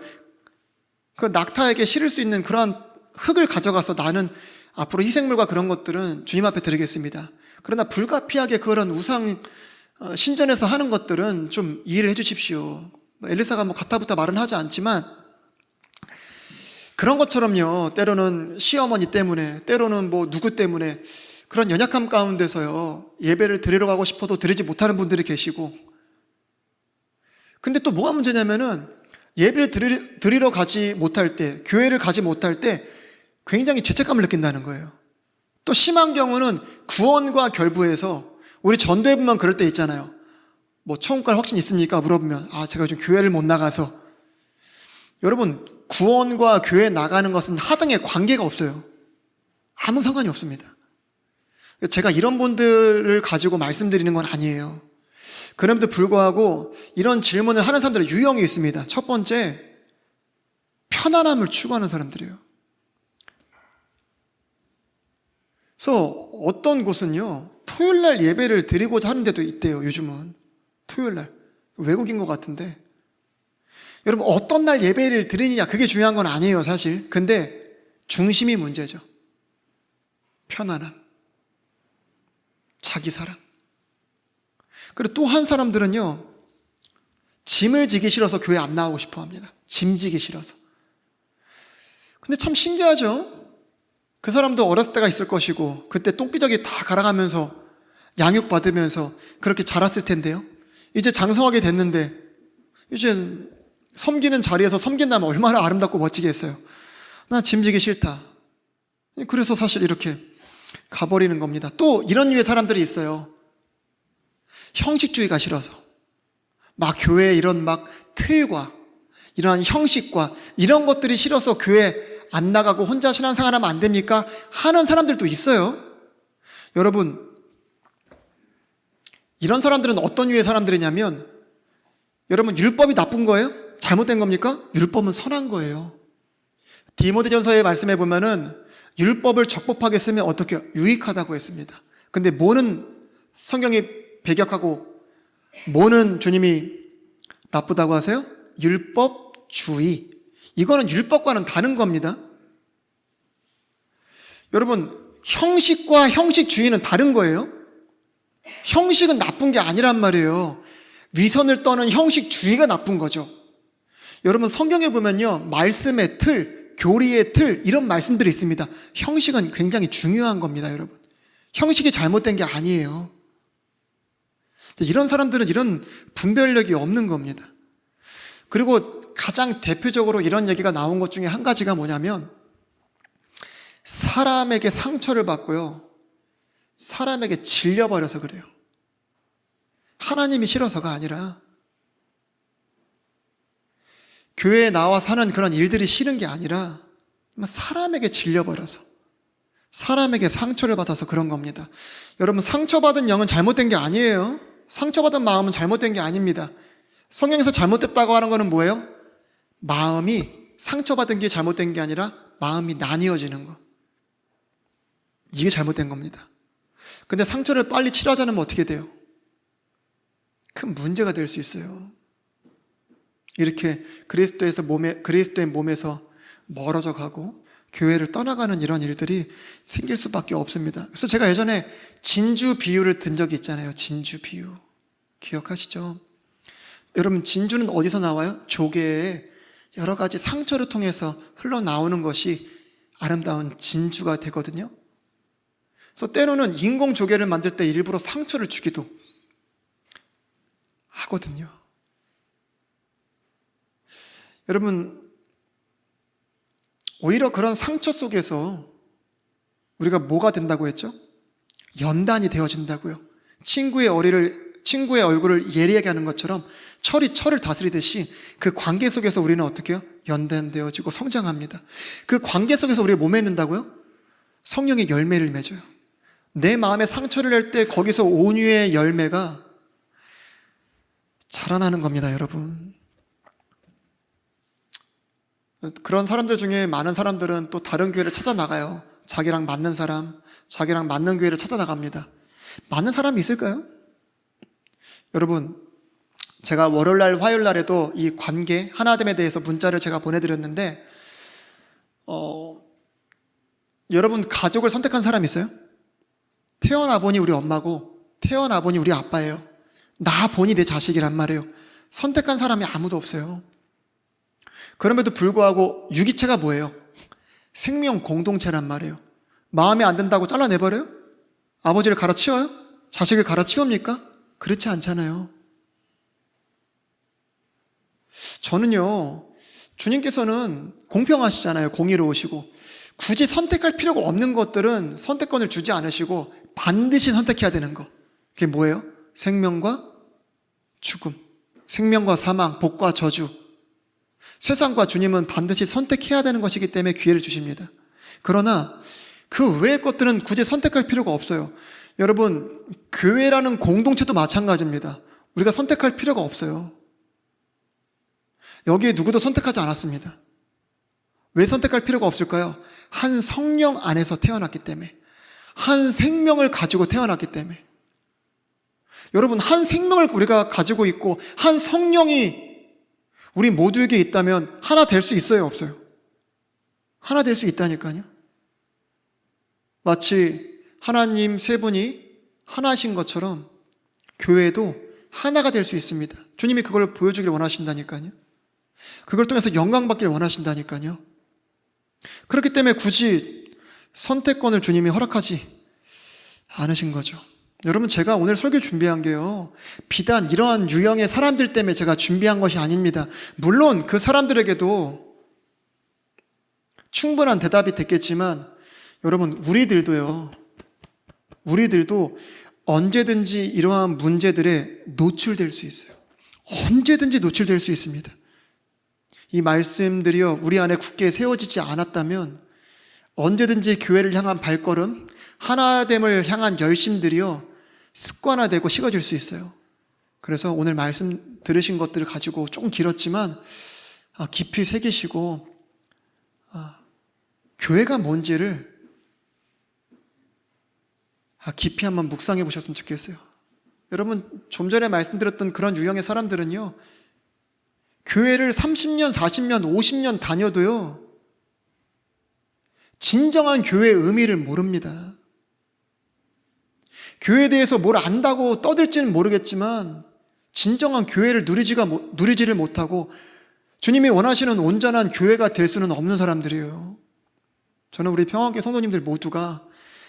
그 낙타에게 실을 수 있는 그러한 흙을 가져가서 나는 앞으로 희생물과 그런 것들은 주님 앞에 드리겠습니다. 그러나 불가피하게 그런 우상 신전에서 하는 것들은 좀 이해를 해 주십시오. 엘리사가 가타부타 말은 하지 않지만 그런 것처럼요, 때로는 시어머니 때문에, 때로는 누구 때문에 그런 연약함 가운데서요, 예배를 드리러 가고 싶어도 드리지 못하는 분들이 계시고, 근데 또 뭐가 문제냐면은 예배를 드리러 가지 못할 때, 교회를 가지 못할 때 굉장히 죄책감을 느낀다는 거예요. 또 심한 경우는 구원과 결부해서, 우리 전도해 보면 그럴 때 있잖아요. 처음 갈 확신 있습니까? 물어보면 제가 요즘 교회를 못 나가서. 여러분, 구원과 교회 나가는 것은 하등의 관계가 없어요. 아무 상관이 없습니다. 제가 이런 분들을 가지고 말씀드리는 건 아니에요. 그럼에도 불구하고 이런 질문을 하는 사람들의 유형이 있습니다. 첫 번째, 편안함을 추구하는 사람들이에요. 그래서 어떤 곳은요, 토요일날 예배를 드리고자 하는 데도 있대요. 요즘은 토요일날. 외국인 것 같은데, 여러분, 어떤 날 예배를 드리느냐, 그게 중요한 건 아니에요, 사실. 근데 중심이 문제죠. 편안함, 자기 사랑. 그리고 또 한 사람들은요, 짐을 지기 싫어서 교회 안 나오고 싶어 합니다. 짐 지기 싫어서. 근데 참 신기하죠? 그 사람도 어렸을 때가 있을 것이고, 그때 똥기저귀 다 갈아가면서 양육받으면서 그렇게 자랐을 텐데요. 이제 장성하게 됐는데, 이제 섬기는 자리에서 섬긴다면 얼마나 아름답고 멋지겠어요. 나 짐 지기 싫다. 그래서 사실 이렇게 가버리는 겁니다. 또 이런 류의 사람들이 있어요. 형식주의가 싫어서. 교회에 이런 틀과 이러한 형식과 이런 것들이 싫어서 교회 안 나가고 혼자 신앙생활하면 안 됩니까? 하는 사람들도 있어요. 여러분, 이런 사람들은 어떤 류의 사람들이냐면, 여러분, 율법이 나쁜 거예요? 잘못된 겁니까? 율법은 선한 거예요. 디모데전서에 말씀해 보면은 율법을 적법하게 쓰면 어떻게 유익하다고 했습니다. 근데 뭐는 성경이 배격하고 뭐는 주님이 나쁘다고 하세요? 율법주의. 이거는 율법과는 다른 겁니다. 여러분, 형식과 형식주의는 다른 거예요. 형식은 나쁜 게 아니란 말이에요. 위선을 떠는 형식주의가 나쁜 거죠. 여러분, 성경에 보면요, 말씀의 틀, 교리의 틀, 이런 말씀들이 있습니다. 형식은 굉장히 중요한 겁니다, 여러분. 형식이 잘못된 게 아니에요. 이런 사람들은 이런 분별력이 없는 겁니다. 그리고 가장 대표적으로 이런 얘기가 나온 것 중에 한 가지가 뭐냐면, 사람에게 상처를 받고요, 사람에게 질려버려서 그래요. 하나님이 싫어서가 아니라 교회에 나와 사는 그런 일들이 싫은 게 아니라 사람에게 질려버려서, 사람에게 상처를 받아서 그런 겁니다. 여러분, 상처받은 영은 잘못된 게 아니에요. 상처받은 마음은 잘못된 게 아닙니다. 성경에서 잘못됐다고 하는 거는 뭐예요? 마음이 상처받은 게 잘못된 게 아니라 마음이 나뉘어지는 거, 이게 잘못된 겁니다. 근데 상처를 빨리 치료하지 않으면 어떻게 돼요? 큰 문제가 될 수 있어요. 이렇게 그리스도의 몸에서 멀어져 가고 교회를 떠나가는 이런 일들이 생길 수밖에 없습니다. 그래서 제가 예전에 진주 비유를 든 적이 있잖아요. 진주 비유 기억하시죠? 여러분, 진주는 어디서 나와요? 조개에 여러 가지 상처를 통해서 흘러나오는 것이 아름다운 진주가 되거든요. 그래서 때로는 인공 조개를 만들 때 일부러 상처를 주기도 하거든요. 여러분, 오히려 그런 상처 속에서 우리가 뭐가 된다고 했죠? 연단이 되어진다고요. 친구의 얼굴을 예리하게 하는 것처럼 철이 철을 다스리듯이 그 관계 속에서 우리는 어떻게 해요? 연단되어지고 성장합니다. 그 관계 속에서 우리가 뭐 맺는다고요? 성령의 열매를 맺어요. 내 마음에 상처를 낼 때 거기서 온유의 열매가 자라나는 겁니다, 여러분. 그런 사람들 중에 많은 사람들은 또 다른 교회를 찾아 나가요. 자기랑 맞는 사람, 자기랑 맞는 교회를 찾아 나갑니다. 맞는 사람이 있을까요? 여러분, 제가 월요일날, 화요일날에도 이 관계, 하나됨에 대해서 문자를 제가 보내드렸는데 여러분, 가족을 선택한 사람 있어요? 태어나 보니 우리 엄마고 태어나 보니 우리 아빠예요. 나 보니 내 자식이란 말이에요. 선택한 사람이 아무도 없어요. 그럼에도 불구하고 유기체가 뭐예요? 생명 공동체란 말이에요. 마음에 안 든다고 잘라내버려요? 아버지를 갈아치워요? 자식을 갈아치웁니까? 그렇지 않잖아요. 저는요, 주님께서는 공평하시잖아요. 공의로우시고 굳이 선택할 필요가 없는 것들은 선택권을 주지 않으시고 반드시 선택해야 되는 거, 그게 뭐예요? 생명과 죽음, 생명과 사망, 복과 저주. 세상과 주님은 반드시 선택해야 되는 것이기 때문에 기회를 주십니다. 그러나 그 외의 것들은 굳이 선택할 필요가 없어요. 여러분, 교회라는 공동체도 마찬가지입니다. 우리가 선택할 필요가 없어요. 여기에 누구도 선택하지 않았습니다. 왜 선택할 필요가 없을까요? 한 성령 안에서 태어났기 때문에, 한 생명을 가지고 태어났기 때문에. 여러분, 한 생명을 우리가 가지고 있고 한 성령이 우리 모두에게 있다면 하나 될 수 있어요, 없어요? 하나 될 수 있다니까요. 마치 하나님 세 분이 하나신 것처럼 교회도 하나가 될 수 있습니다. 주님이 그걸 보여주길 원하신다니까요. 그걸 통해서 영광 받기를 원하신다니까요. 그렇기 때문에 굳이 선택권을 주님이 허락하지 않으신 거죠. 여러분, 제가 오늘 설교 준비한 게요, 비단 이러한 유형의 사람들 때문에 제가 준비한 것이 아닙니다. 물론 그 사람들에게도 충분한 대답이 됐겠지만, 여러분, 우리들도 언제든지 이러한 문제들에 노출될 수 있어요. 언제든지 노출될 수 있습니다. 이 말씀들이요, 우리 안에 굳게 세워지지 않았다면 언제든지 교회를 향한 발걸음, 하나됨을 향한 열심들이요, 습관화되고 식어질 수 있어요. 그래서 오늘 말씀 들으신 것들을 가지고 조금 길었지만 깊이 새기시고 교회가 뭔지를 깊이 한번 묵상해 보셨으면 좋겠어요. 여러분, 좀 전에 말씀드렸던 그런 유형의 사람들은요, 교회를 30년, 40년, 50년 다녀도요, 진정한 교회의 의미를 모릅니다. 교회에 대해서 뭘 안다고 떠들지는 모르겠지만 진정한 교회를 누리지를 못하고 주님이 원하시는 온전한 교회가 될 수는 없는 사람들이에요. 저는 우리 평화교회 성도님들 모두가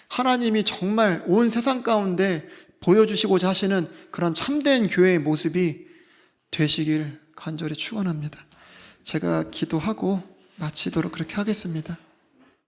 하나님이 정말 온 세상 가운데 보여주시고자 하시는 그런 참된 교회의 모습이 되시길 간절히 축원합니다. 제가 기도하고 마치도록 그렇게 하겠습니다.